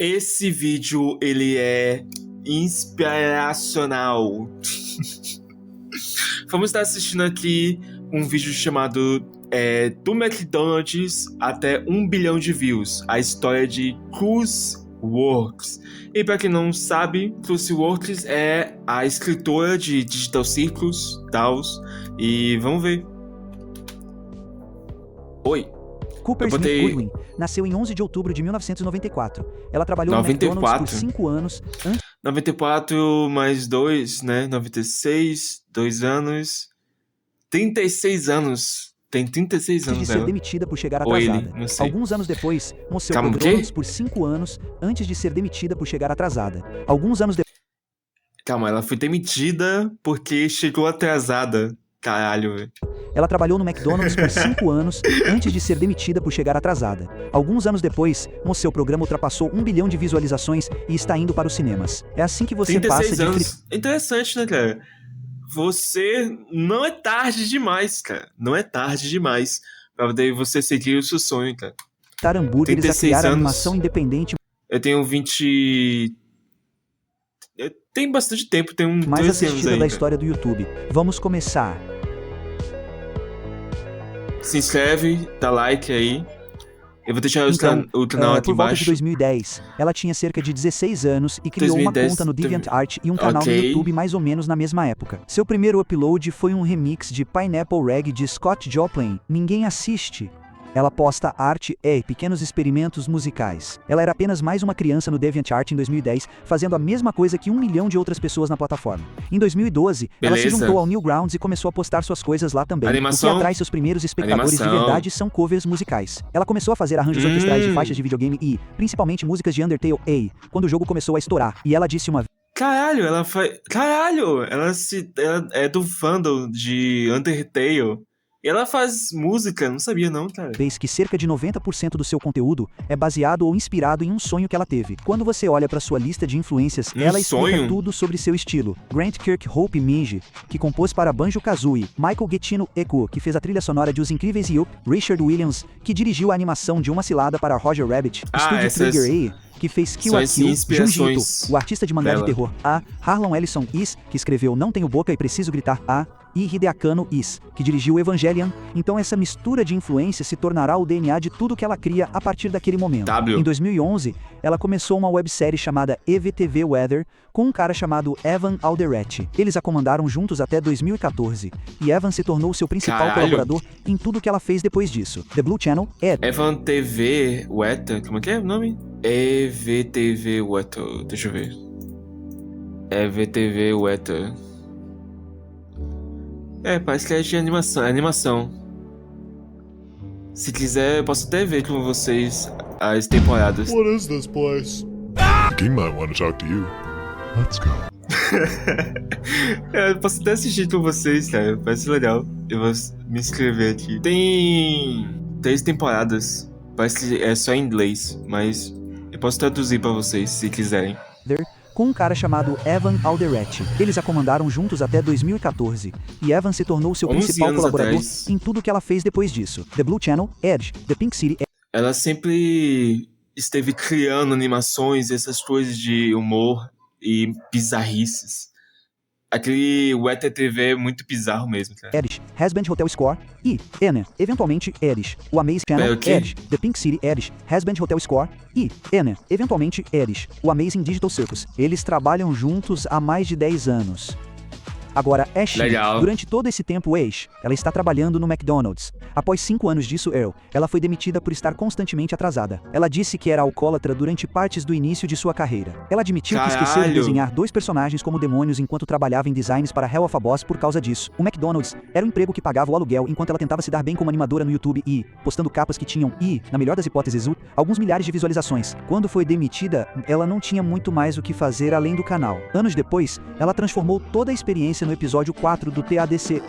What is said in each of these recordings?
Esse vídeo, ele é inspiracional. Vamos estar assistindo aqui um vídeo chamado do McDonald's até 1 bilhão de views. A história de Cruiseworks. E pra quem não sabe, Cruiseworks é a escritora de Digital Circus, DAOs. E vamos ver. Oi. Cooper Smith Goodwin nasceu em 11 de outubro de 1994. Ela trabalhou no McDonald's por 5 anos. 94 mais 2, né? 96, 2 anos. 36 anos. Tem 36 anos, antes de ser demitida por chegar ou atrasada. ele, não sei. Alguns anos depois, mostrou McDonald's por 5 anos antes de ser demitida por chegar atrasada. Alguns anos depois... Calma, ela foi demitida porque chegou atrasada. Caralho, velho. Ela trabalhou no McDonald's por 5 anos antes de ser demitida por chegar atrasada. Alguns anos depois, seu programa ultrapassou 1 bilhão de visualizações e está indo para os cinemas. É assim que você passa de... anos. Interessante, né, cara? Você... Não é tarde demais, cara. Não é tarde demais pra daí você seguir o seu sonho, cara. Hambúrgueres a criar animação independente. Eu tenho 20... Tem bastante tempo, tem um... mais assistida da história do YouTube. Vamos começar. Se inscreve, dá like aí. Eu vou deixar o canal aqui por volta embaixo. De 2010, ela tinha cerca de 16 anos e criou 2010, uma conta no DeviantArt e um canal no YouTube mais ou menos na mesma época. Seu primeiro upload foi um remix de Pineapple Reggae de Scott Joplin. Ninguém assiste. Ela posta arte e pequenos experimentos musicais. Ela era apenas mais uma criança no DeviantArt em 2010, fazendo a mesma coisa que 1 milhão de outras pessoas na plataforma. Em 2012, ela se juntou ao Newgrounds e começou a postar suas coisas lá também. Animação. O que atrai seus primeiros espectadores de verdade são covers musicais. Ela começou a fazer arranjos orquestrais de faixas de videogame e, principalmente, músicas de Undertale quando o jogo começou a estourar. E ela disse uma... Caralho, ela faz... Caralho, ela é do fandom de Undertale. E ela faz música, não sabia não, cara. Vez que cerca de 90% do seu conteúdo é baseado ou inspirado em um sonho que ela teve. Quando você olha para sua lista de influências, ela explica tudo sobre seu estilo. Grant Kirkhope Minji, que compôs para Banjo-Kazooie, Michael Giacchino Eko, que fez a trilha sonora de Os Incríveis e Richard Williams, que dirigiu a animação de Uma Cilada para Roger Rabbit, Studio Trigger que fez Kill a Kill, Junji Ito, o artista de mangá de terror, Harlan Ellison Is, que escreveu Não Tenho Boca e Preciso Gritar, e Hideaki Anno Is, que dirigiu Evangelion. Então essa mistura de influência se tornará o DNA de tudo que ela cria a partir daquele momento. Em 2011, ela começou uma websérie chamada EVTV Weather, com um cara chamado Evan Alderete. Eles a comandaram juntos até 2014, e Evan se tornou seu principal colaborador em tudo que ela fez depois disso. The Blue Channel Evan TV Weather, como é que é o nome? EVTV Weather, deixa eu ver. EVTV Weather. Parece que é de animação. Se quiser, eu posso até ver com vocês as temporadas. What is this place? The king might want to talk to you. Let's go. Eu posso até assistir com vocês, cara. Parece legal. Eu vou me inscrever aqui. Tem 3 temporadas. Parece que é só em inglês, mas eu posso traduzir pra vocês, se quiserem. Com um cara chamado Evan Alderete. Eles a comandaram juntos até 2014, e Evan se tornou seu principal colaborador em tudo que ela fez depois disso. The Blue Channel, Edge, The Pink City... Ela sempre esteve criando animações, essas coisas de humor e bizarrices. Aquele Weather TV é muito bizarro mesmo, cara. Edge, Husband Hotel Score e Ena, eventualmente Edge. O Amazing Channel, Edge, The Pink City, Edge, Husband Hotel Score e Ena, eventualmente Edge. O Amazing Digital Circus. Eles trabalham juntos há mais de 10 anos. Agora, Ash, durante todo esse tempo, ela está trabalhando no McDonald's. Após 5 anos disso, ela foi demitida por estar constantemente atrasada. Ela disse que era alcoólatra durante partes do início de sua carreira. Ela admitiu que esqueceu de desenhar 2 personagens como demônios enquanto trabalhava em designs para Hell of a Boss por causa disso. O McDonald's era o emprego que pagava o aluguel enquanto ela tentava se dar bem como animadora no YouTube e, postando capas que tinham, na melhor das hipóteses, alguns milhares de visualizações. Quando foi demitida, ela não tinha muito mais o que fazer além do canal. Anos depois, ela transformou toda a experiência referência no episódio 4 do TADCI,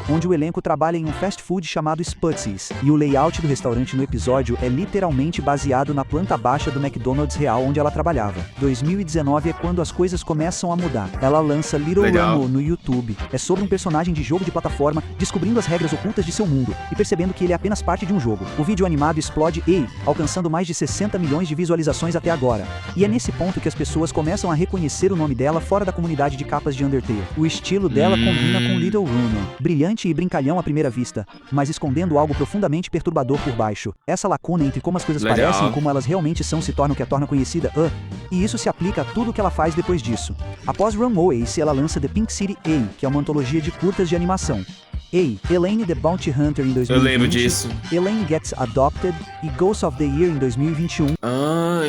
onde o elenco trabalha em um fast food chamado Sputzi's, e o layout do restaurante no episódio é literalmente baseado na planta baixa do McDonald's real onde ela trabalhava. 2019 é quando as coisas começam a mudar. Ela lança Little Ramo no YouTube. É sobre um personagem de jogo de plataforma descobrindo as regras ocultas de seu mundo e percebendo que ele é apenas parte de um jogo. O vídeo animado explode alcançando mais de 60 milhões de visualizações até agora. E é nesse ponto que as pessoas começam a reconhecer o nome dela fora da comunidade de capas de Undertale. O estilo dela combina com Little Ramo, brilhante e brincalhão à primeira vista, mas escondendo algo profundamente perturbador por baixo. Essa lacuna entre como as coisas parecem e como elas realmente são se torna o que a torna conhecida, e isso se aplica a tudo o que ela faz depois disso. Após Run Ace, ela lança The Pink City A, que é uma antologia de curtas de animação. Elaine the Bounty Hunter em 2020, eu lembro disso. Elaine Gets Adopted e Ghost of the Year em 2021.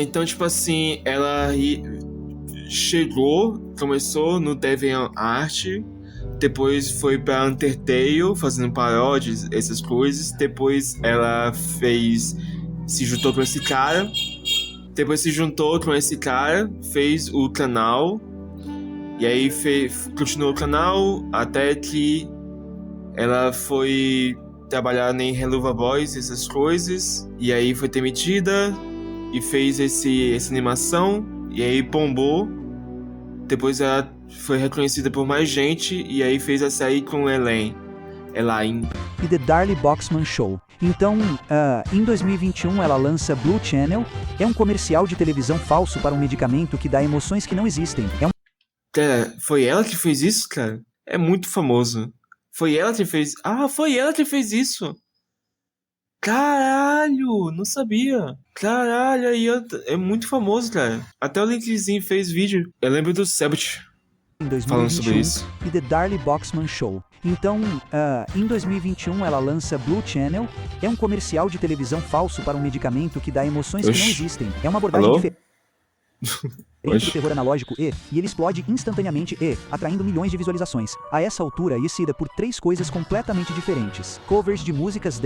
Então tipo assim, ela começou no DeviantArt, depois foi pra Undertale, fazendo paródias, essas coisas, depois ela se juntou com esse cara, fez o canal, e aí continuou o canal até que ela foi trabalhar em Helluva Boys, essas coisas, e aí foi demitida e fez essa animação, e aí bombou. Depois ela foi reconhecida por mais gente, e aí fez a série com Elaine. E The Darlie Boxman Show. Então, em 2021 ela lança Blue Channel, é um comercial de televisão falso para um medicamento que dá emoções que não existem. Cara, foi ela que fez isso, cara? É muito famoso. Foi ela que fez isso. Caralho, não sabia. Caralho, aí é muito famoso, cara. Até o Linkzinho fez vídeo. Eu lembro do Sebut falando sobre isso. E The Darlie Boxman Show. Então, em 2021 ela lança Blue Channel, é um comercial de televisão falso para um medicamento que dá emoções que não existem. É uma abordagem diferente do terror analógico e ele explode instantaneamente atraindo milhões de visualizações. A essa altura é conhecida por 3 coisas completamente diferentes: covers de músicas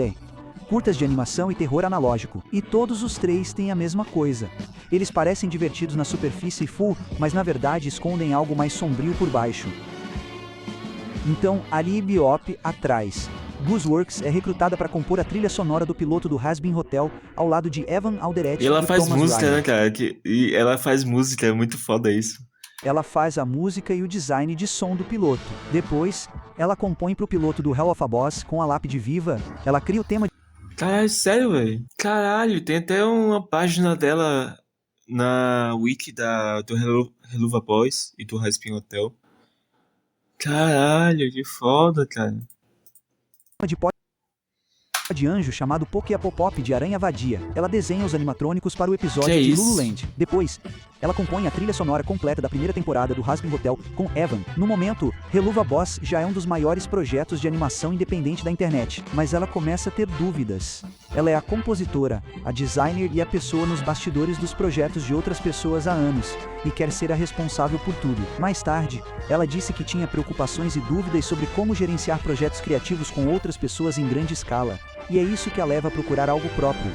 curtas de animação e terror analógico. E todos os 3 têm a mesma coisa. Eles parecem divertidos na superfície full, mas na verdade escondem algo mais sombrio por baixo. Então, Ali Biop atrás. Gooseworks é recrutada para compor a trilha sonora do piloto do Hazbin Hotel, ao lado de Evan Alderete e ela faz Thomas música, Ryan. né, cara? E ela faz música, é muito foda isso. Ela faz a música e o design de som do piloto. Depois, ela compõe para o piloto do Hell of a Boss com a lápide viva. Ela cria o tema... Caralho, sério, velho? Caralho, tem até uma página dela na wiki do Helluva Boys e do Hazbin Hotel. Caralho, que foda, cara. de anjo chamado Pokéapopop de Aranha Vadia. Ela desenha os animatrônicos para o episódio de Lululand. Depois, ela compõe a trilha sonora completa da primeira temporada do Hazbin Hotel com Evan. No momento, Helluva Boss já é um dos maiores projetos de animação independente da internet, mas ela começa a ter dúvidas. Ela é a compositora, a designer e a pessoa nos bastidores dos projetos de outras pessoas há anos, e quer ser a responsável por tudo. Mais tarde, ela disse que tinha preocupações e dúvidas sobre como gerenciar projetos criativos com outras pessoas em grande escala, e é isso que a leva a procurar algo próprio.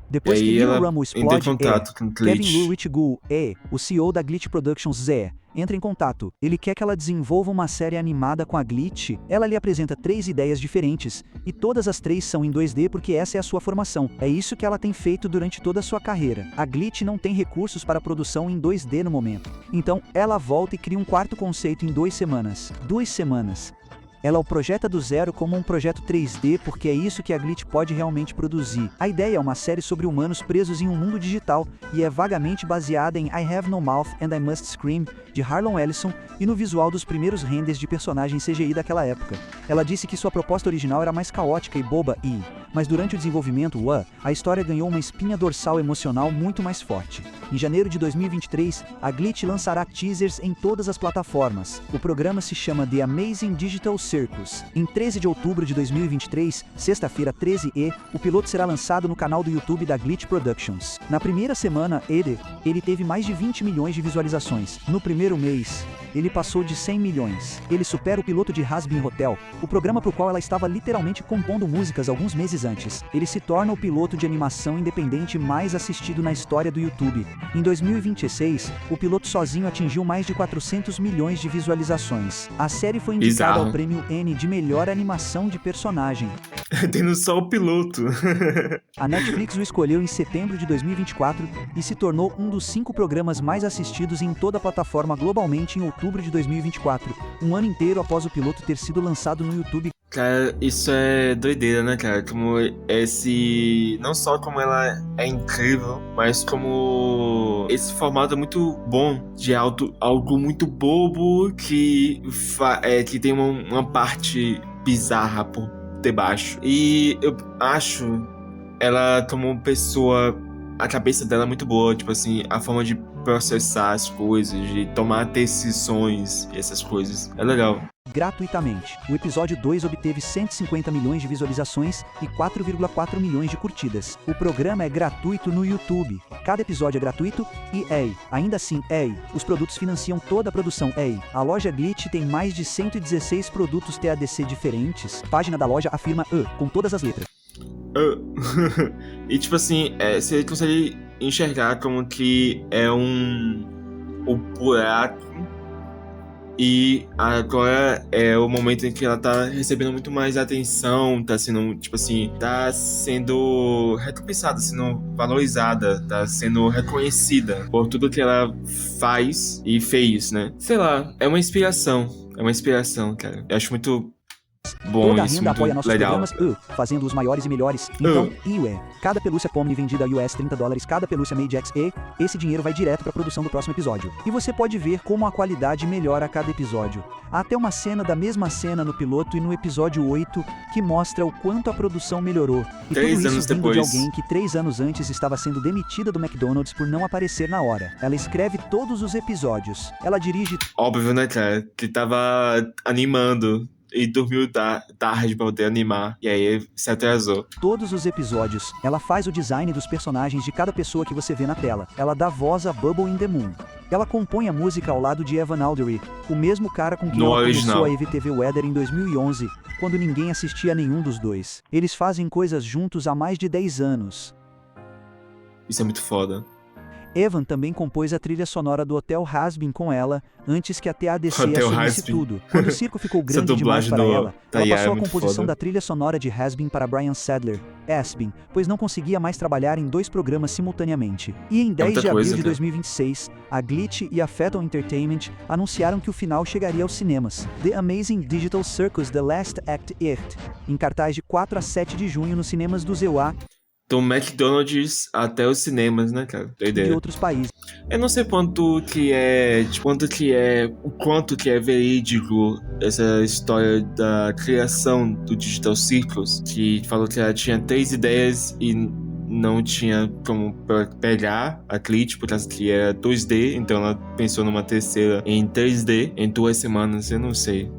Depois que Little Ramo explode, Kevin Lou Richgool, o CEO da Glitch Productions, entra em contato. Ele quer que ela desenvolva uma série animada com a Glitch. Ela lhe apresenta 3 ideias diferentes, e todas as 3 são em 2D porque essa é a sua formação. É isso que ela tem feito durante toda a sua carreira. A Glitch não tem recursos para produção em 2D no momento. Então, ela volta e cria um quarto conceito em 2 semanas. 2 semanas. Ela o projeta do zero como um projeto 3D porque é isso que a Glitch pode realmente produzir. A ideia é uma série sobre humanos presos em um mundo digital e é vagamente baseada em I Have No Mouth and I Must Scream, de Harlan Ellison, e no visual dos primeiros renders de personagens CGI daquela época. Ela disse que sua proposta original era mais caótica e boba mas durante o desenvolvimento, a história ganhou uma espinha dorsal emocional muito mais forte. Em janeiro de 2023, a Glitch lançará teasers em todas as plataformas. O programa se chama The Amazing Digital Circus. Em 13 de outubro de 2023, sexta-feira 13, o piloto será lançado no canal do YouTube da Glitch Productions. Na primeira semana, ele teve mais de 20 milhões de visualizações. No primeiro mês, ele passou de 100 milhões. Ele supera o piloto de Hazbin Hotel, o programa para o qual ela estava literalmente compondo músicas alguns meses antes. Ele se torna o piloto de animação independente mais assistido na história do YouTube. Em 2026, o piloto sozinho atingiu mais de 400 milhões de visualizações. A série foi indicada Bizarro. ao prêmio N de melhor animação de personagem. Tendo só o piloto. A Netflix o escolheu em setembro de 2024 e se tornou um dos 5 programas mais assistidos em toda a plataforma globalmente em outubro de 2024, um ano inteiro após o piloto ter sido lançado no YouTube. Cara, isso é doideira, né, cara? Como esse... Não só como ela é incrível, mas como esse formato é muito bom de algo muito bobo que tem uma parte bizarra por debaixo. E eu acho ela como pessoa... A cabeça dela é muito boa, tipo assim, a forma de processar as coisas, de tomar decisões e essas coisas. É legal. Gratuitamente. O episódio 2 obteve 150 milhões de visualizações e 4,4 milhões de curtidas. O programa é gratuito no YouTube. Cada episódio é gratuito e, ainda assim, os produtos financiam toda a produção. A loja Glitch tem mais de 116 produtos TADC diferentes. A página da loja afirma com todas as letras. E tipo assim, você consegue enxergar como que é o buraco. E agora é o momento em que ela tá recebendo muito mais atenção, tá sendo, tipo assim, tá sendo recompensada, sendo valorizada, tá sendo reconhecida por tudo que ela faz e fez, né? Sei lá, é uma inspiração, cara. Eu acho muito bom Toda a isso, renda muito apoia nossos legal. programas, fazendo os maiores e melhores. Então, cada pelúcia Pomni vendida a US $30, cada pelúcia Made X esse dinheiro vai direto para a produção do próximo episódio. E você pode ver como a qualidade melhora a cada episódio. Há até uma cena da mesma cena no piloto e no episódio 8 que mostra o quanto a produção melhorou. E 3 tudo anos isso vindo depois. de alguém que 3 anos antes estava sendo demitida do McDonald's por não aparecer na hora. Ela escreve todos os episódios. Ela dirige Óbvio, né, cara? Que tava animando. E dormiu tarde pra poder animar. E aí se atrasou. todos os episódios. Ela faz o design dos personagens de cada pessoa que você vê na tela. Ela dá voz a Bubble in the Moon. Ela compõe a música ao lado de Evan Aldery, o mesmo cara com quem No ela original. começou a EVTV Weather em 2011, quando ninguém assistia a nenhum dos dois. Eles fazem coisas juntos há mais de 10 anos. Isso é muito foda. Evan também compôs a trilha sonora do Hotel Hasbin com ela, antes que a TADC Hotel assumisse Hazbin. tudo. Quando o circo ficou Essa grande demais dublagem para do ela Tayyar passou é a muito composição foda. da trilha sonora de Hasbin para Brian Sadler, Asbin, pois não conseguia mais trabalhar em 2 programas simultaneamente. E em 10 muita de abril coisa, de cara. 2026, a Glitch e a Phantom Entertainment anunciaram que o final chegaria aos cinemas. The Amazing Digital Circus The Last Act It, em cartaz de 4 a 7 de junho nos cinemas do ZEUA Do McDonald's até os cinemas, né, cara? e de Doideira. outros países. Eu não sei quanto que é verídico essa história da criação do Digital Circus, que falou que ela tinha 3 ideias e não tinha como pegar a Glitch, por causa que era 2D, então ela pensou numa terceira em 3D em 2 semanas, eu não sei.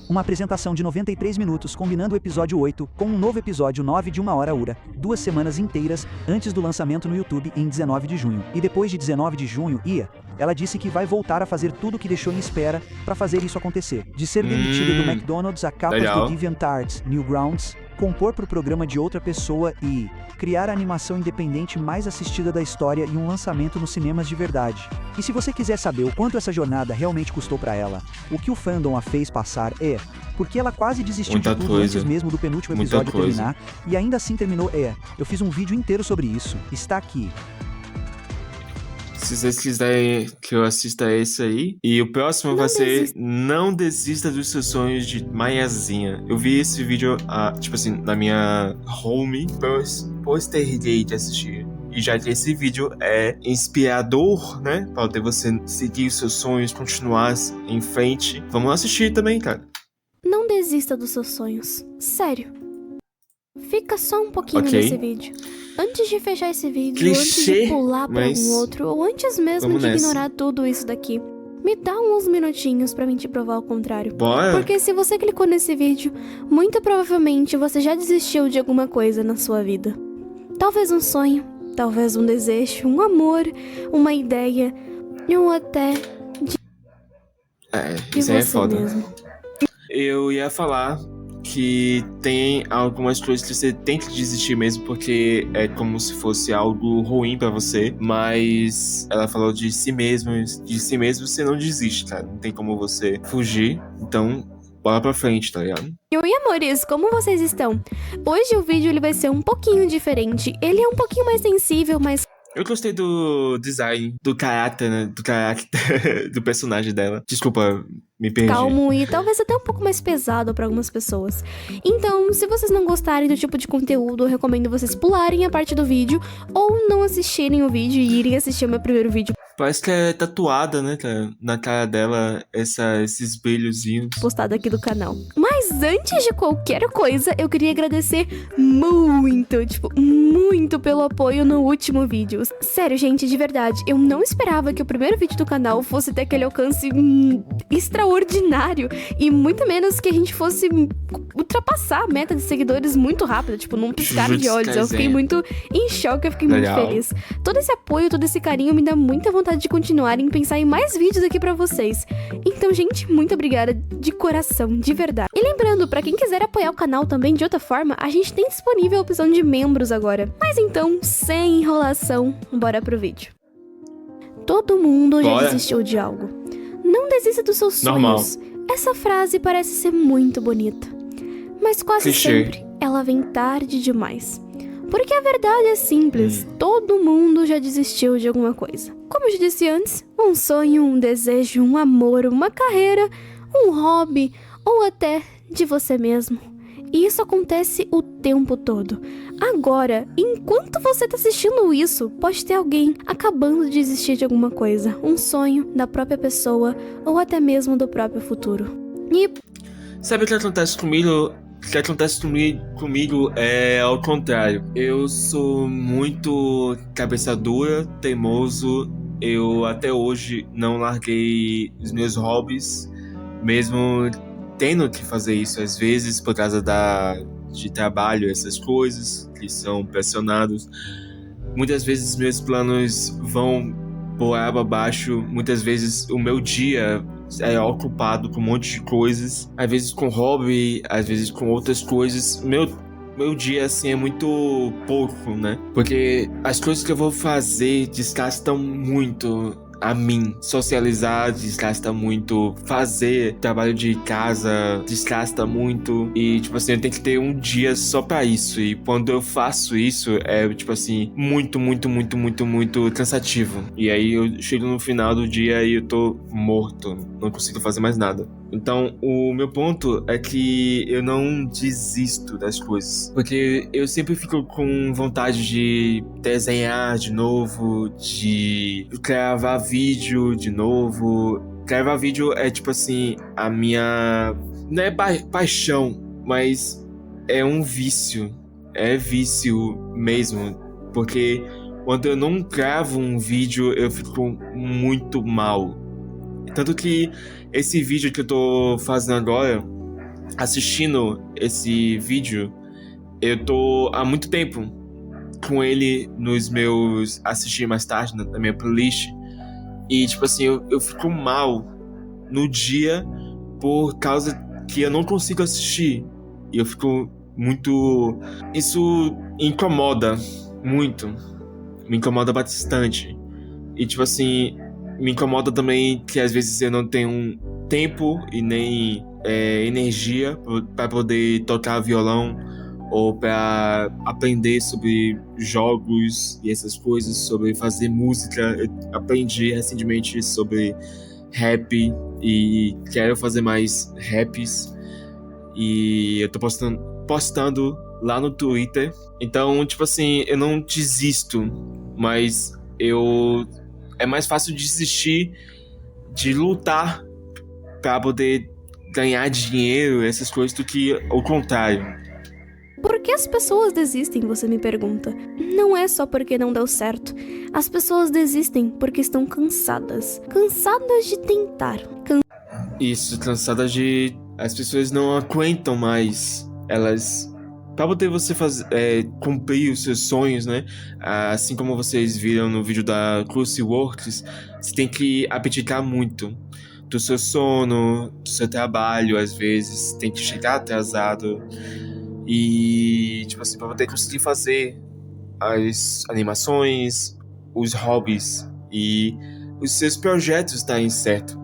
Uma apresentação de 93 minutos combinando o episódio 8 com um novo episódio 9 de 1 hora, 2 semanas inteiras antes do lançamento no YouTube em 19 de junho. E depois de 19 de junho, ela disse que vai voltar a fazer tudo o que deixou em espera para fazer isso acontecer. De ser demitida do McDonald's a capas legal. do DeviantArt, Newgrounds, compor pro programa de outra pessoa e criar a animação independente mais assistida da história e um lançamento nos cinemas de verdade. E se você quiser saber o quanto essa jornada realmente custou pra ela, o que o fandom a fez passar porque ela quase desistiu Muita de tudo coisa. antes mesmo do penúltimo Muita episódio coisa. terminar, e ainda assim terminou. Eu fiz um vídeo inteiro sobre isso, está aqui. Se vocês quiserem que eu assista esse aí. E o próximo vai ser Não Desista dos Seus Sonhos de Maiazinha. Eu vi esse vídeo, tipo assim, na minha home, posterguei de assistir. E já que esse vídeo é inspirador, né? Pra poder você seguir os seus sonhos, continuar em frente. Vamos assistir também, cara. Não desista dos seus sonhos. Sério. Fica só um pouquinho Ok. nesse vídeo. Antes de fechar esse vídeo, Clichê, antes de pular pra mas algum outro, ou antes mesmo vamos de nessa. ignorar tudo isso daqui, me dá uns minutinhos pra mim te provar o contrário. Bora? Porque se você clicou nesse vídeo, muito provavelmente você já desistiu de alguma coisa na sua vida. Talvez um sonho, talvez um desejo, um amor, uma ideia, ou até de Isso aí é você foda. mesmo. Eu ia falar que tem algumas coisas que você tem que desistir mesmo, porque é como se fosse algo ruim pra você, mas ela falou de si mesmo você não desiste, cara, não tem como você fugir, então bora pra frente, tá ligado? Oi, amores, como vocês estão? Hoje o vídeo ele vai ser um pouquinho diferente, ele é um pouquinho mais sensível, mas Eu gostei do design, do caráter, né? Do caráter do personagem dela. Desculpa, me perdi. calmo e talvez até um pouco mais pesado pra algumas pessoas. Então, se vocês não gostarem do tipo de conteúdo, eu recomendo vocês pularem a parte do vídeo ou não assistirem o vídeo e irem assistir o meu primeiro vídeo Parece que é tatuada, né, cara? Na cara dela, esses brilhozinhos. postado aqui do canal. Mas antes de qualquer coisa, eu queria agradecer muito pelo apoio no último vídeo. Sério, gente, de verdade, eu não esperava que o primeiro vídeo do canal fosse ter aquele alcance extraordinário e muito menos que a gente fosse ultrapassar a meta de seguidores muito rápido, tipo, num piscar de olhos. Eu fiquei muito em choque, eu fiquei muito feliz. Todo esse apoio, todo esse carinho me dá muita vontade de continuar em pensar em mais vídeos aqui pra vocês. Então, gente, muito obrigada de coração, de verdade. E lembrando, pra quem quiser apoiar o canal também de outra forma, a gente tem disponível a opção de membros agora. Mas então, sem enrolação, bora pro vídeo. Todo mundo já desistiu de algo. Não desista dos seus sonhos. Essa frase parece ser muito bonita, mas quase sempre ela vem tarde demais. Porque a verdade é simples, todo mundo já desistiu de alguma coisa. Como eu já disse antes, um sonho, um desejo, um amor, uma carreira, um hobby ou até de você mesmo. E isso acontece o tempo todo. Agora, enquanto você tá assistindo isso, pode ter alguém acabando de desistir de alguma coisa. Um sonho da própria pessoa ou até mesmo do próprio futuro. E sabe o que acontece comigo? O que acontece comigo é ao contrário. Eu sou muito cabeça dura, teimoso. Eu até hoje não larguei os meus hobbies, mesmo tendo que fazer isso às vezes por causa de trabalho, essas coisas que são pressionados. Muitas vezes meus planos vão por água abaixo, muitas vezes o meu dia é ocupado com um monte de coisas, às vezes com hobby, às vezes com outras coisas. Meu dia, assim, é muito pouco, né? Porque as coisas que eu vou fazer desgastam muito a mim. Socializar desgasta muito, fazer trabalho de casa desgasta muito. E, tipo assim, eu tenho que ter um dia só pra isso. E quando eu faço isso, é, tipo assim, muito cansativo. E aí eu chego no final do dia e eu tô morto, não consigo fazer mais nada. Então, o meu ponto é que eu não desisto das coisas. Porque eu sempre fico com vontade de desenhar de novo, de gravar vídeo de novo. Gravar vídeo é, tipo assim, a minha... não é paixão, mas é um vício. É vício mesmo. Porque quando eu não gravo um vídeo, eu fico muito mal. Tanto que esse vídeo que eu tô fazendo agora, assistindo esse vídeo, eu tô há muito tempo com ele nos meus assistir mais tarde, na minha playlist. E, tipo assim, eu fico mal no dia por causa que eu não consigo assistir. E eu fico muito... isso incomoda muito. Me incomoda bastante. E, tipo assim... me incomoda também que às vezes eu não tenho tempo e nem energia para poder tocar violão ou para aprender sobre jogos e essas coisas, sobre fazer música. Eu aprendi recentemente sobre rap e quero fazer mais raps e eu tô postando lá no Twitter. Então, tipo assim, eu não desisto, mas é mais fácil desistir de lutar pra poder ganhar dinheiro, essas coisas, do que o contrário. por que as pessoas desistem, você me pergunta? Não é só porque não deu certo. As pessoas desistem porque estão cansadas. Cansadas de tentar. Isso, cansadas de... as pessoas não aguentam mais. Elas... pra poder você cumprir os seus sonhos, né? Assim como vocês viram no vídeo da Cruciworks, você tem que abdicar muito. do seu sono, do seu trabalho, às vezes tem que chegar atrasado e, tipo assim, pra poder conseguir fazer as animações, os hobbies e os seus projetos darem certo.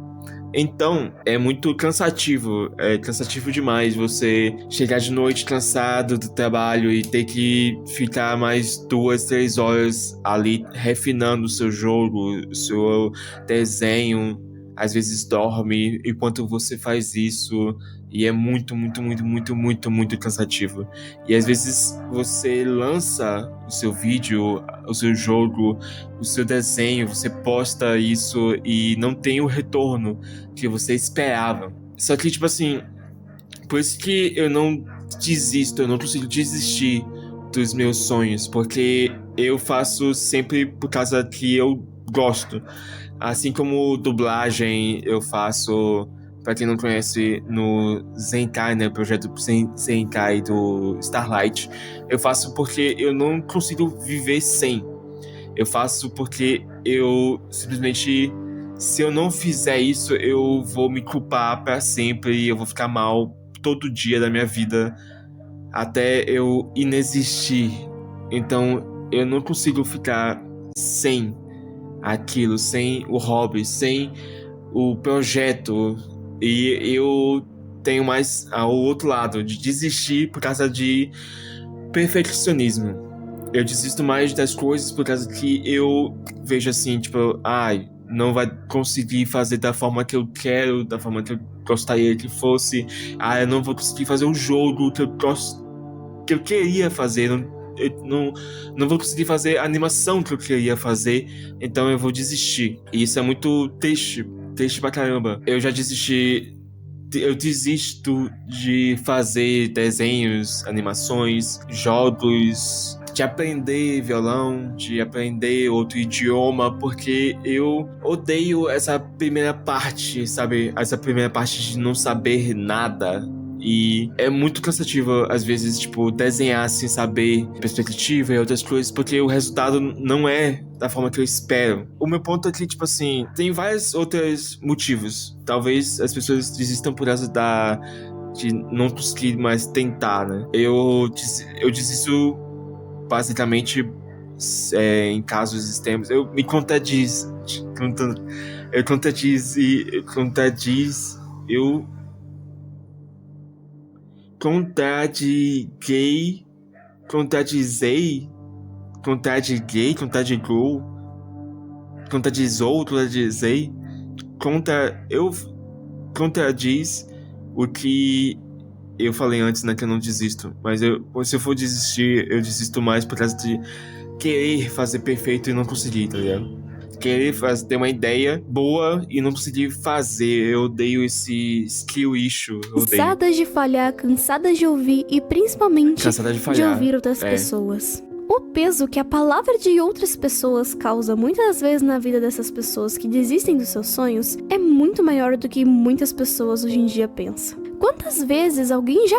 Então, é muito cansativo, é cansativo demais você chegar de noite cansado do trabalho e ter que ficar mais 2, 3 horas ali refinando o seu jogo, o seu desenho. Às vezes dorme enquanto você faz isso e é muito, muito, muito, muito, muito, muito cansativo. E às vezes você lança o seu vídeo, o seu jogo, o seu desenho, você posta isso e não tem o retorno que você esperava. Só que, tipo assim, por isso que eu não desisto, eu não consigo desistir dos meus sonhos, porque eu faço sempre por causa que eu gosto. Assim como dublagem, eu faço, pra quem não conhece, no Zenkai, né, projeto Zenkai do Starlight, eu faço porque eu não consigo viver sem. Eu faço porque eu simplesmente, se eu não fizer isso, eu vou me culpar pra sempre e eu vou ficar mal todo dia da minha vida até eu inexistir. Então, eu não consigo ficar sem aquilo, sem o hobby, sem o projeto. E eu tenho mais ao outro lado, de desistir por causa de perfeccionismo. Eu desisto mais das coisas por causa que eu vejo assim, tipo, não vai conseguir fazer da forma que eu quero, da forma que eu gostaria que fosse. Eu não vou conseguir fazer o jogo que eu queria fazer. Eu não vou conseguir fazer a animação que eu queria fazer, então eu vou desistir. E isso é muito triste pra caramba. Eu desisto de fazer desenhos, animações, jogos, de aprender violão, de aprender outro idioma, porque eu odeio essa primeira parte, sabe? Essa primeira parte de não saber nada. E é muito cansativo, às vezes, tipo, desenhar sem saber perspectiva e outras coisas, porque o resultado não é da forma que eu espero. O meu ponto aqui, tipo assim, tem vários outros motivos. Talvez as pessoas desistam por causa de não conseguir mais tentar, né? Eu desisto basicamente em casos extremos. Eu me contradiz. Contradiz o que eu falei antes, né, que eu não desisto. Mas se eu for desistir, eu desisto mais por causa de querer fazer perfeito e não conseguir, tá ligado? Querer ter uma ideia boa e não conseguir fazer. Eu odeio esse skill issue. Cansadas de falhar, cansadas de ouvir e principalmente de ouvir outras pessoas. O peso que a palavra de outras pessoas causa muitas vezes na vida dessas pessoas que desistem dos seus sonhos é muito maior do que muitas pessoas hoje em dia pensam. Quantas vezes alguém já...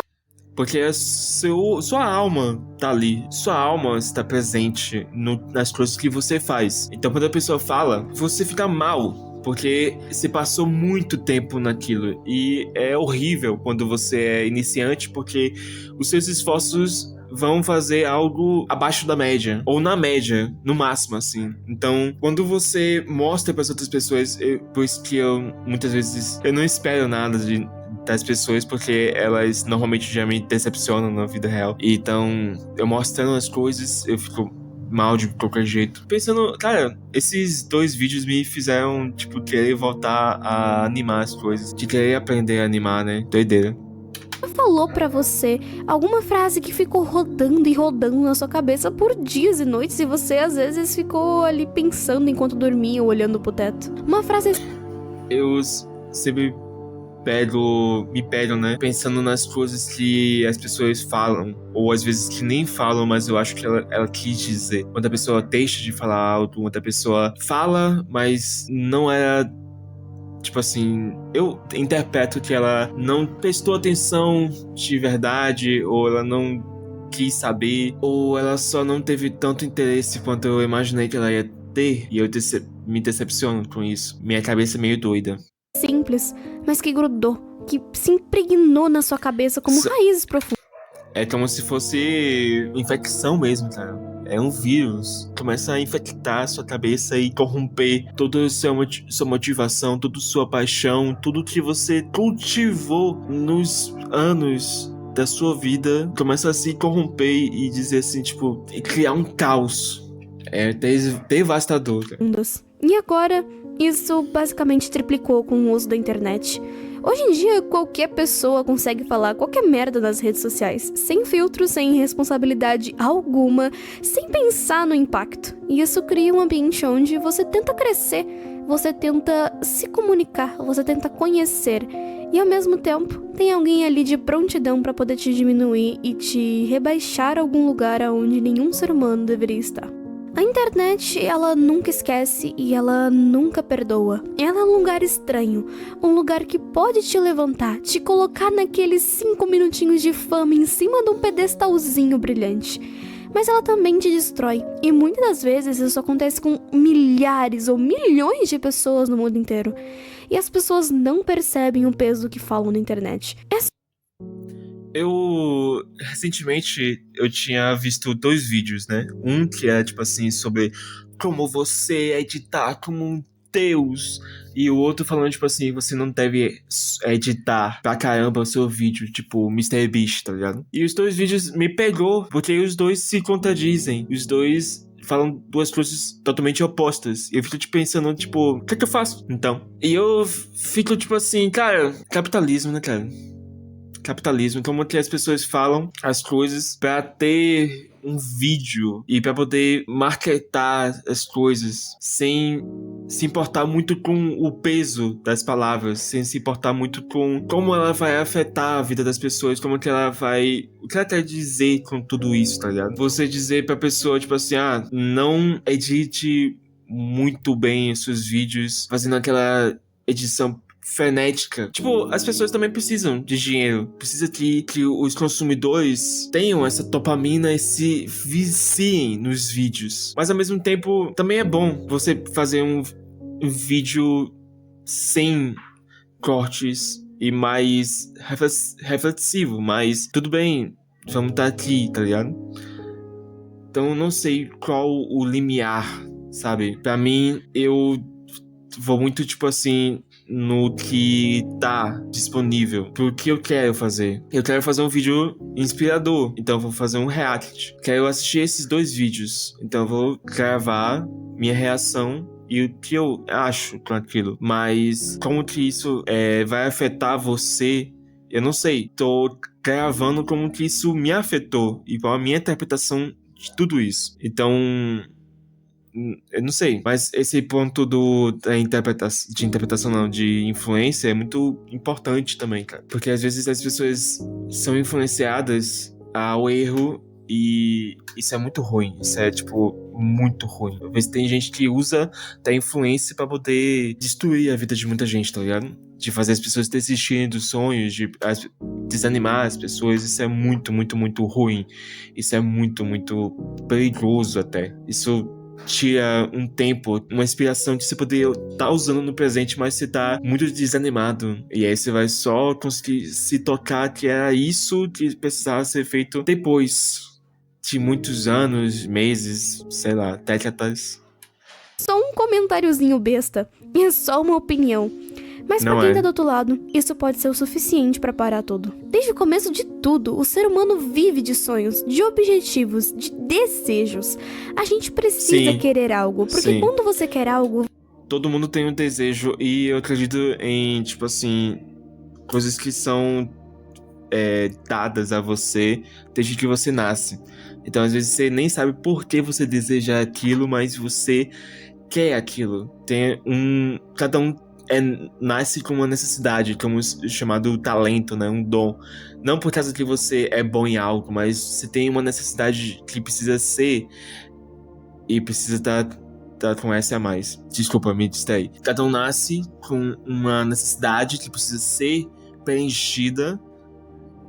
Porque sua alma tá ali, sua alma está presente nas coisas que você faz. Então quando a pessoa fala, você fica mal, porque você passou muito tempo naquilo. E é horrível quando você é iniciante, porque os seus esforços vão fazer algo abaixo da média, ou na média, no máximo, assim. Então, quando você mostra para as outras pessoas, por isso que muitas vezes eu não espero nada das pessoas, porque elas normalmente já me decepcionam na vida real. Então, eu mostrando as coisas, eu fico mal de qualquer jeito. Pensando, cara, esses 2 vídeos me fizeram, tipo, querer voltar a animar as coisas, de querer aprender a animar, né? Doideira. Falou pra você alguma frase que ficou rodando e rodando na sua cabeça por dias e noites e você às vezes ficou ali pensando enquanto dormia ou olhando pro teto? Uma frase... Eu sempre me pego, né, pensando nas coisas que as pessoas falam, ou às vezes que nem falam, mas eu acho que ela quis dizer. Quando a pessoa deixa de falar algo, quando a pessoa fala, mas não era... Tipo assim, eu interpreto que ela não prestou atenção de verdade, ou ela não quis saber, ou ela só não teve tanto interesse quanto eu imaginei que ela ia ter, e eu me decepciono com isso. Minha cabeça é meio doida. Sim, simples, mas que grudou, que se impregnou na sua cabeça como raízes profundas. É como se fosse infecção mesmo, cara. É um vírus. Começa a infectar a sua cabeça e corromper toda a sua motivação, toda a sua paixão, tudo que você cultivou nos anos da sua vida. Começa a se corromper e dizer assim, tipo, e criar um caos. É devastador, cara. E agora, isso basicamente triplicou com o uso da internet. Hoje em dia, qualquer pessoa consegue falar qualquer merda nas redes sociais, sem filtro, sem responsabilidade alguma, sem pensar no impacto. E isso cria um ambiente onde você tenta crescer, você tenta se comunicar, você tenta conhecer. E ao mesmo tempo, tem alguém ali de prontidão pra poder te diminuir e te rebaixar a algum lugar aonde nenhum ser humano deveria estar. A internet, ela nunca esquece e ela nunca perdoa. Ela é um lugar estranho, um lugar que pode te levantar, te colocar naqueles 5 minutinhos de fama em cima de um pedestalzinho brilhante. Mas ela também te destrói, e muitas das vezes isso acontece com milhares ou milhões de pessoas no mundo inteiro. E as pessoas não percebem o peso que falam na internet. Recentemente, eu tinha visto 2 vídeos, né? Um que era, tipo assim, sobre como você editar como um deus. E o outro falando, tipo assim, você não deve editar pra caramba o seu vídeo, tipo MrBeast, tá ligado? E os 2 vídeos me pegou, porque os 2 se contradizem. Os 2 falam 2 coisas totalmente opostas. E eu fico, tipo, pensando, tipo, o que é que eu faço, então? E eu fico, tipo assim, cara, capitalismo, né, cara? Capitalismo, como que as pessoas falam as coisas pra ter um vídeo e pra poder marketar as coisas sem se importar muito com o peso das palavras, sem se importar muito com como ela vai afetar a vida das pessoas, como que ela vai... O que ela quer dizer com tudo isso, tá ligado? Você dizer pra pessoa, tipo assim, não edite muito bem os seus vídeos, fazendo aquela edição frenética. Tipo, as pessoas também precisam de dinheiro. Precisa que os consumidores tenham essa dopamina e se viciem nos vídeos. Mas ao mesmo tempo, também é bom você fazer um vídeo sem cortes e mais reflexivo. Mas tudo bem, vamos estar aqui, tá ligado? Então eu não sei qual o limiar, sabe? Pra mim, eu vou muito, tipo assim, no que tá disponível, pro que eu quero fazer. Eu quero fazer um vídeo inspirador, então eu vou fazer um react. Quero assistir esses 2 vídeos, então eu vou gravar minha reação e o que eu acho com aquilo. Mas como que isso vai afetar você, eu não sei. Tô gravando como que isso me afetou e qual a minha interpretação de tudo isso. Então... eu não sei, mas esse ponto de influência é muito importante também, cara. Porque às vezes as pessoas são influenciadas ao erro e isso é muito ruim. Isso é, tipo, muito ruim. Às vezes tem gente que usa da influência pra poder destruir a vida de muita gente, tá ligado? De fazer as pessoas desistirem dos sonhos, de desanimar as pessoas. Isso é muito, muito, muito ruim. Isso é muito, muito perigoso até. Isso tira um tempo, uma inspiração que você poderia estar usando no presente, mas você tá muito desanimado. E aí você vai só conseguir se tocar que era isso que precisava ser feito depois de muitos anos, meses, sei lá, décadas. Só um comentáriozinho besta, é só uma opinião. Mas pra quem tá do outro lado, isso pode ser o suficiente pra parar tudo. Desde o começo de tudo, o ser humano vive de sonhos, de objetivos, de desejos. A gente precisa querer algo, porque quando você quer algo... Todo mundo tem um desejo e eu acredito em, tipo assim, coisas que são dadas a você desde que você nasce. Então às vezes você nem sabe por que você deseja aquilo, mas você quer aquilo. Cada um nasce com uma necessidade, como chamado talento, né? Um dom. Não por causa que você é bom em algo, mas você tem uma necessidade que precisa ser e precisa estar com essa a mais. Desculpa, me distraí. Cada um nasce com uma necessidade que precisa ser preenchida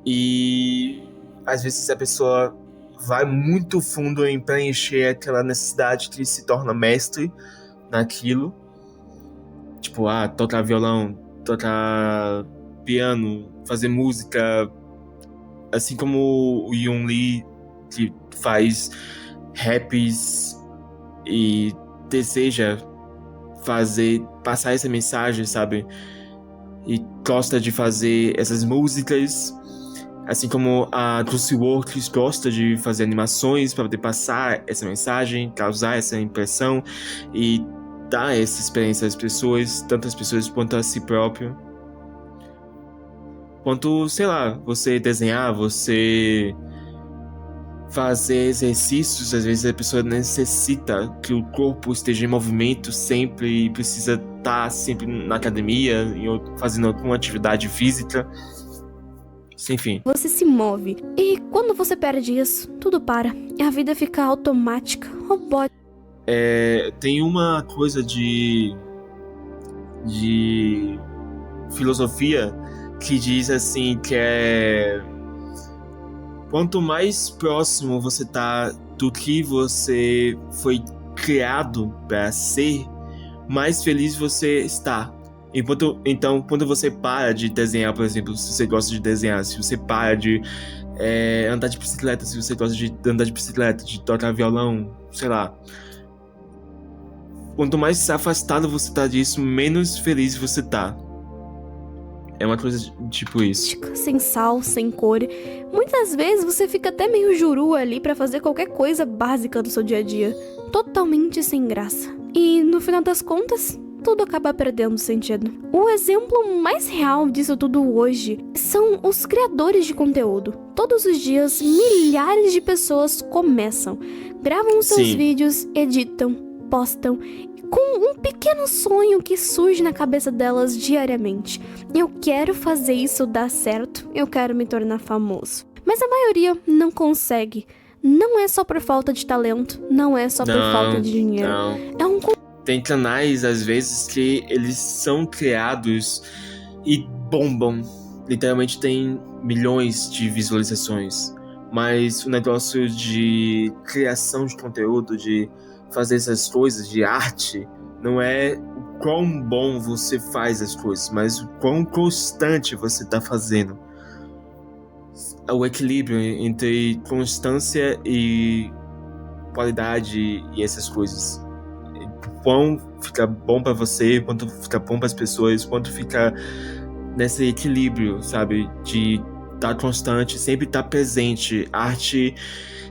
e às vezes a pessoa vai muito fundo em preencher aquela necessidade que se torna mestre naquilo. Tipo, tocar violão tocar piano, fazer música, assim como o Yoon Lee, que faz raps e deseja passar essa mensagem, sabe? E gosta de fazer essas músicas, assim como a Juicy Works gosta de fazer animações para poder passar essa mensagem, causar essa impressão e dar essa experiência às pessoas, tanto às pessoas quanto a si próprio. Quanto, sei lá, você desenhar, você fazer exercícios, às vezes a pessoa necessita que o corpo esteja em movimento sempre e precisa estar sempre na academia, fazendo alguma atividade física. Enfim. Você se move. E quando você perde isso, tudo para. A vida fica automática, robótica. Tem uma coisa de filosofia que diz assim que quanto mais próximo você tá do que você foi criado para ser, mais feliz você está. Então, quando você para de desenhar, por exemplo, se você gosta de desenhar, se você para de andar de bicicleta, se você gosta de andar de bicicleta, de tocar violão, sei lá. Quanto mais afastado você tá disso, menos feliz você tá. É uma coisa tipo isso. Sem sal, sem cor. Muitas vezes você fica até meio juru ali pra fazer qualquer coisa básica do seu dia a dia. Totalmente sem graça. E no final das contas, tudo acaba perdendo sentido. O exemplo mais real disso tudo hoje são os criadores de conteúdo. Todos os dias, milhares de pessoas começam, gravam seus vídeos, editam, postam, com um pequeno sonho que surge na cabeça delas diariamente. Eu quero fazer isso dar certo, eu quero me tornar famoso. Mas a maioria não consegue. Não é só por falta de talento, não é só por falta de dinheiro. Não. Tem canais, às vezes, que eles são criados e bombam. Literalmente tem milhões de visualizações. Mas o negócio de criação de conteúdo, de fazer essas coisas de arte, não é o quão bom você faz as coisas, mas o quão constante você tá fazendo. O equilíbrio entre constância e qualidade e essas coisas. Quão fica bom pra você, quanto fica bom pras pessoas, quanto fica nesse equilíbrio, sabe? De estar constante, sempre estar presente. Arte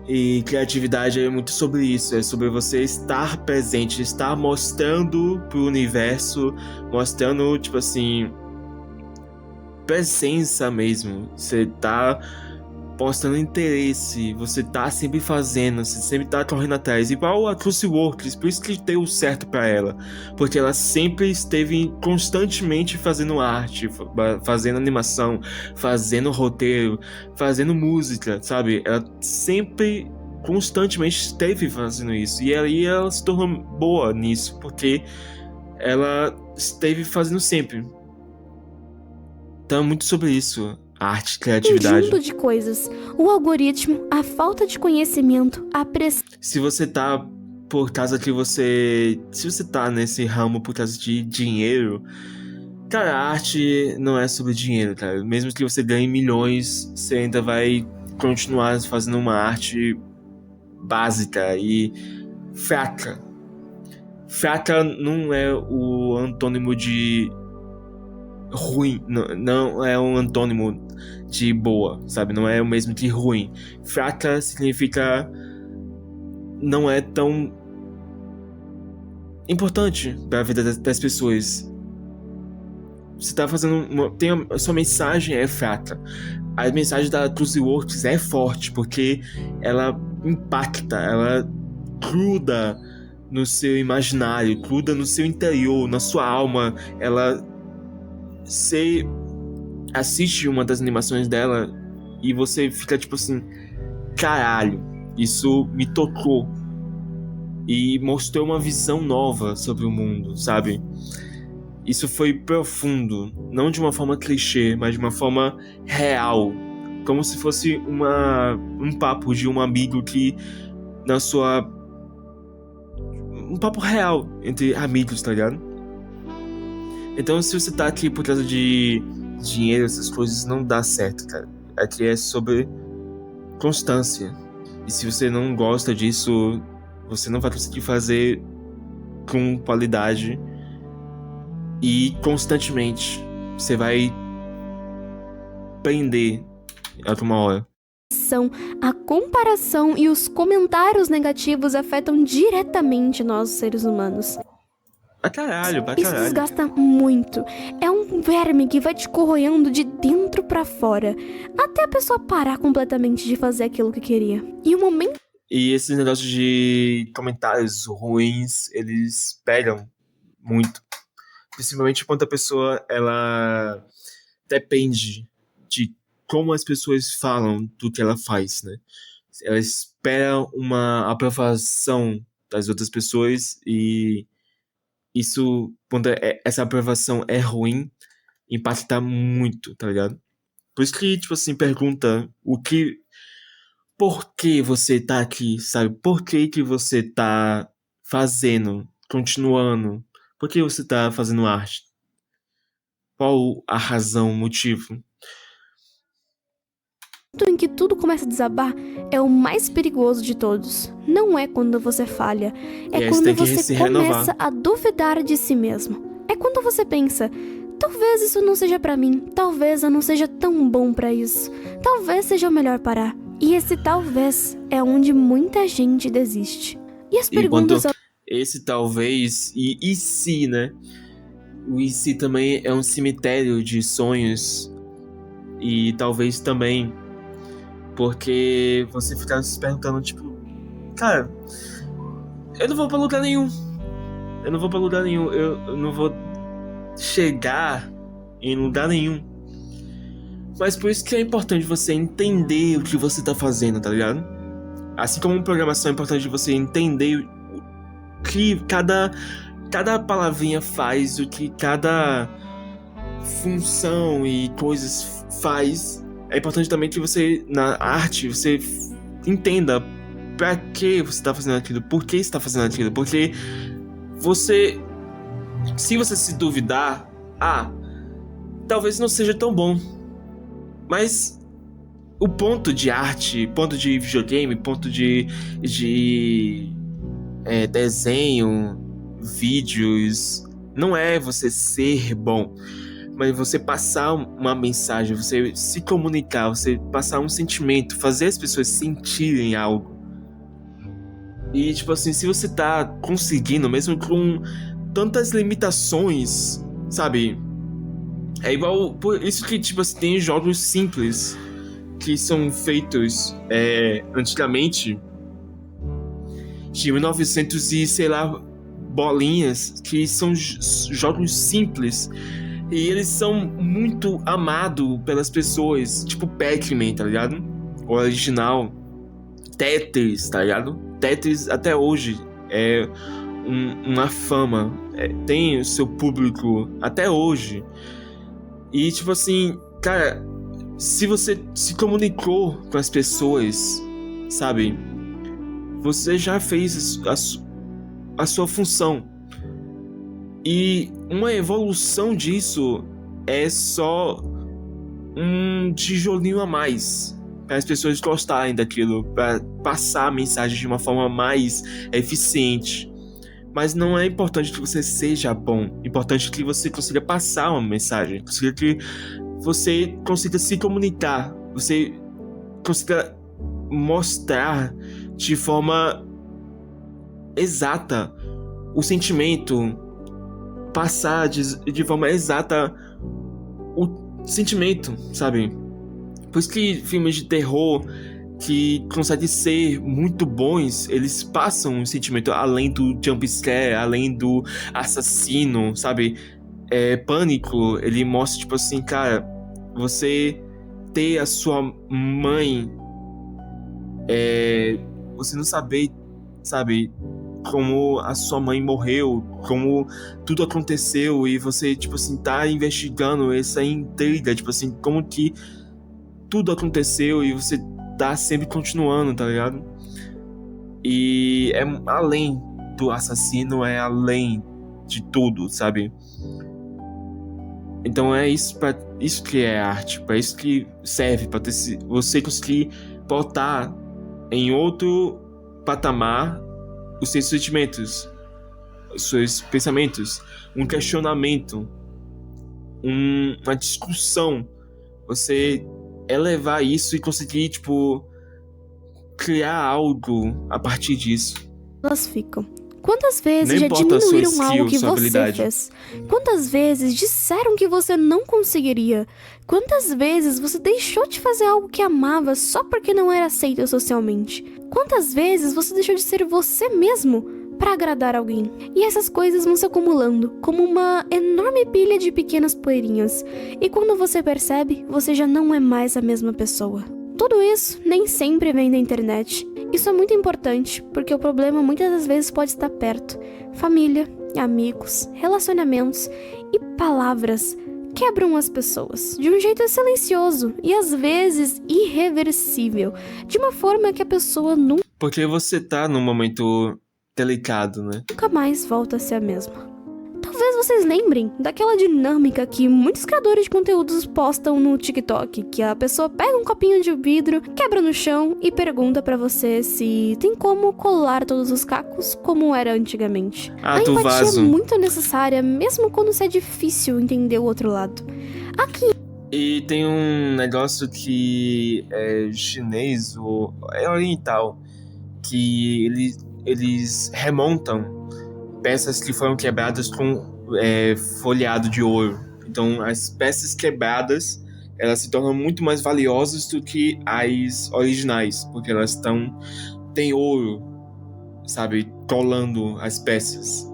e criatividade é muito sobre isso, é sobre você estar presente, estar mostrando pro universo, mostrando, tipo assim, presença mesmo. Você tá mostrando interesse, você tá sempre fazendo, você sempre tá correndo atrás, igual a Juicy Works, por isso que deu certo pra ela, porque ela sempre esteve constantemente fazendo arte, fazendo animação, fazendo roteiro, fazendo música, sabe? Ela sempre, constantemente esteve fazendo isso, e aí ela se tornou boa nisso, porque ela esteve fazendo sempre. Então é muito sobre isso. Arte, criatividade. Um conjunto de coisas. O algoritmo, a falta de conhecimento, a pressão. Se você tá por causa que você... Se você tá nesse ramo por causa de dinheiro... Cara, a arte não é sobre dinheiro, cara. Mesmo que você ganhe milhões, você ainda vai continuar fazendo uma arte básica e fraca. Fraca não é o antônimo de... ruim, não é um antônimo de boa, sabe? Não é o mesmo que ruim. Fraca significa não é tão importante para a vida das pessoas. Você tá fazendo a sua mensagem é fraca. A mensagem da Juicy Works é forte porque ela impacta, ela gruda no seu imaginário, gruda no seu interior, na sua alma. Você assiste uma das animações dela e você fica tipo assim, caralho, isso me tocou e mostrou uma visão nova sobre o mundo, sabe? Isso foi profundo, não de uma forma clichê, mas de uma forma real, como se fosse um papo de um amigo que um papo real entre amigos, tá ligado? Então, se você tá aqui por causa de dinheiro, essas coisas, não dá certo, cara. Aqui é sobre constância. E se você não gosta disso, você não vai conseguir fazer com qualidade e constantemente. Você vai prender alguma hora. A comparação e os comentários negativos afetam diretamente nós, seres humanos. Pra caralho. Isso desgasta muito. É um verme que vai te corroendo de dentro pra fora, até a pessoa parar completamente de fazer aquilo que queria. E esses negócios de comentários ruins, eles pegam muito. Principalmente quando a pessoa, ela depende de como as pessoas falam do que ela faz, né? Ela espera uma aprovação das outras pessoas e isso, quando essa aprovação é ruim, impacta muito, tá ligado? Por isso que, tipo assim, pergunta por que você tá aqui, sabe? Por que você tá fazendo, continuando? Por que você tá fazendo arte? Qual a razão, o motivo? Em que tudo começa a desabar é o mais perigoso de todos. Não é quando você falha, é quando você começa a duvidar de si mesmo. É quando você pensa, talvez isso não seja pra mim, talvez eu não seja tão bom pra isso, talvez seja melhor parar. E esse talvez é onde muita gente desiste. E as perguntas... Esse talvez e se, né? O e se também é um cemitério de sonhos. E talvez também porque você fica se perguntando, tipo, cara, eu não vou pra lugar nenhum. Eu não vou chegar em lugar nenhum. Mas por isso que é importante você entender o que você tá fazendo, tá ligado? Assim como em programação é importante você entender o que cada palavrinha faz, o que cada função e coisas faz. É importante também que você, na arte, você entenda pra que você tá fazendo aquilo, por que você tá fazendo aquilo. Porque se você se duvidar, talvez não seja tão bom. Mas o ponto de arte, ponto de videogame, ponto de desenho, vídeos, não é você ser bom, mas você passar uma mensagem, você se comunicar, você passar um sentimento, fazer as pessoas sentirem algo. E, tipo assim, se você tá conseguindo, mesmo com tantas limitações, sabe? É igual, por isso que, tipo assim, tem jogos simples que são feitos antigamente, de 1900 e, sei lá, bolinhas, que são jogos simples. E eles são muito amados pelas pessoas. Tipo Pac-Man, tá ligado? O original. Tetris, tá ligado? Tetris até hoje é uma fama. Tem o seu público até hoje. E tipo assim, cara, se você se comunicou com as pessoas, sabe? Você já fez a sua função. E uma evolução disso é só um tijolinho a mais para as pessoas gostarem daquilo, para passar a mensagem de uma forma mais eficiente. Mas não é importante que você seja bom, é importante que você consiga passar uma mensagem, que você consiga se comunicar, você consiga mostrar de forma exata o sentimento, passar de forma exata o sentimento, sabe? Por isso que filmes de terror que conseguem ser muito bons, eles passam um sentimento além do jumpscare, além do assassino, sabe? Pânico, ele mostra, tipo assim, cara, você ter a sua mãe, você não saber, sabe, como a sua mãe morreu, como tudo aconteceu, e você, tipo assim, tá investigando essa intriga, tipo assim, como que tudo aconteceu, e você tá sempre continuando, tá ligado? E é além do assassino, é além de tudo, sabe? Então é isso que é arte, para isso que serve, para você conseguir botar em outro patamar os seus sentimentos, os seus pensamentos, um questionamento, uma discussão, você elevar isso e conseguir, tipo, criar algo a partir disso. Elas ficam. Quantas vezes Não já importa a sua diminuíram algo skill, que sua você habilidade. fez? Quantas vezes disseram que você não conseguiria? Quantas vezes você deixou de fazer algo que amava só porque não era aceito socialmente? Quantas vezes você deixou de ser você mesmo para agradar alguém? E essas coisas vão se acumulando como uma enorme pilha de pequenas poeirinhas. E quando você percebe, você já não é mais a mesma pessoa. Tudo isso nem sempre vem da internet. Isso é muito importante, porque o problema muitas das vezes pode estar perto. Família, amigos, relacionamentos e palavras quebram as pessoas de um jeito silencioso e às vezes irreversível, de uma forma que a pessoa Porque você tá num momento delicado, né? nunca mais volta a ser a mesma. Talvez vocês lembrem daquela dinâmica que muitos criadores de conteúdos postam no TikTok, que a pessoa pega um copinho de vidro, quebra no chão e pergunta pra você se tem como colar todos os cacos como era antigamente. Ah, A do empatia vaso. é muito necessária, mesmo quando é difícil entender o outro lado. E tem um negócio que é chinês ou é oriental, que eles remontam peças que foram quebradas com folheado de ouro. Então, as peças quebradas, elas se tornam muito mais valiosas do que as originais, porque elas tem ouro, sabe, colando as peças.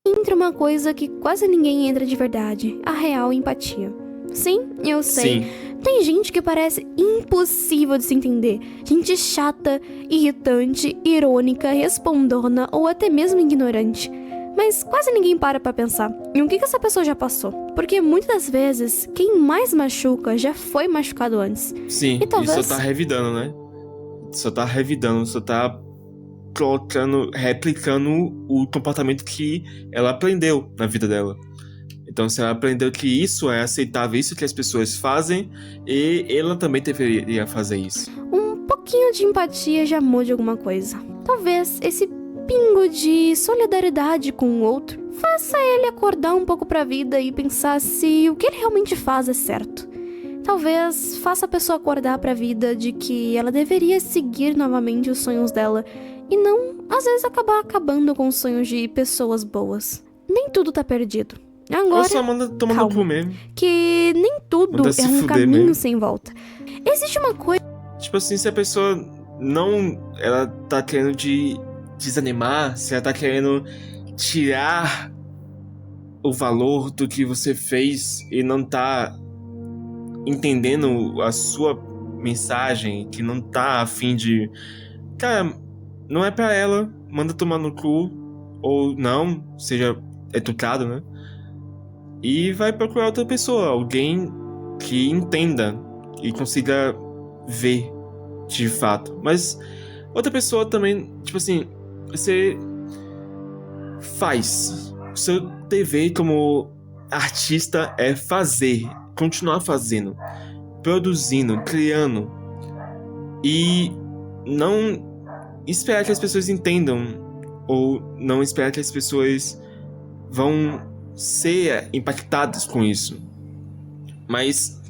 Entra uma coisa que quase ninguém entra de verdade, a real empatia. Sim, eu sei. Sim, Tem gente que parece impossível de se entender. Gente chata, irritante, irônica, respondona ou até mesmo ignorante. Mas quase ninguém para pra pensar em o que essa pessoa já passou. Porque muitas das vezes, quem mais machuca já foi machucado antes. sim. E talvez- E só tá revidando, né? Só tá replicando o comportamento que ela aprendeu na vida dela. Então, se ela aprendeu que isso é aceitável, isso que as pessoas fazem, e ela também deveria fazer isso. Um pouquinho de empatia já mude alguma coisa. Talvez esse pingo de solidariedade com o outro faça ele acordar um pouco pra vida e pensar se o que ele realmente faz é certo. Talvez faça a pessoa acordar pra vida de que ela deveria seguir novamente os sonhos dela e não, às vezes, acabar acabando com os sonhos de pessoas boas. Nem tudo tá perdido. Ou Agora, só manda tomar no calma. cu mesmo. que nem tudo Manda é se um fuder caminho mesmo. sem volta. Existe uma coisa Tipo assim, se a pessoa ela tá querendo desanimar, se ela tá querendo tirar o valor do que você fez e não tá entendendo a sua mensagem, que não tá a fim de... Cara, não é pra ela, manda tomar no cu, ou não, seja educado, né? E vai procurar outra pessoa, alguém que entenda e consiga ver de fato. Mas outra pessoa também, tipo assim, você faz. O seu dever como artista é fazer, continuar fazendo, produzindo, criando. E não esperar que as pessoas entendam, ou não esperar que as pessoas vão ser impactadas com isso, mas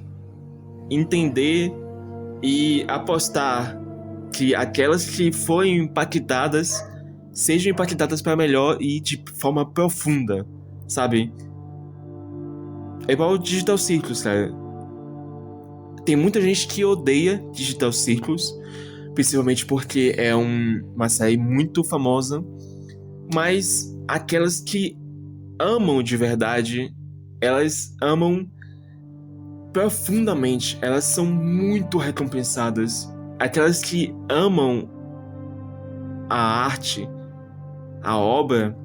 entender e apostar que aquelas que forem impactadas sejam impactadas para melhor e de forma profunda, sabe? É igual o Digital Circus, cara. Tem muita gente que odeia Digital Circus, principalmente porque é uma série muito famosa, mas aquelas que amam de verdade, elas amam profundamente, elas são muito recompensadas. Aquelas que amam a arte, a obra,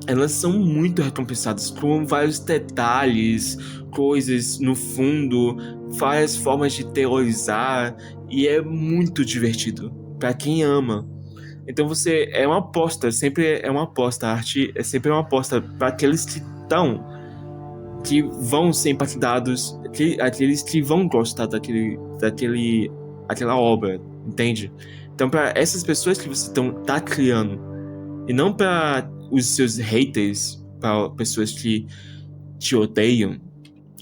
elas são muito recompensadas com vários detalhes, coisas no fundo, várias formas de teorizar, e é muito divertido pra quem ama. Então é uma aposta, sempre é uma aposta, a arte é sempre uma aposta para aqueles que estão que vão ser impactados, aqueles que vão gostar daquela obra, entende? Então, para essas pessoas que você tá criando, e não para os seus haters, para pessoas que te odeiam,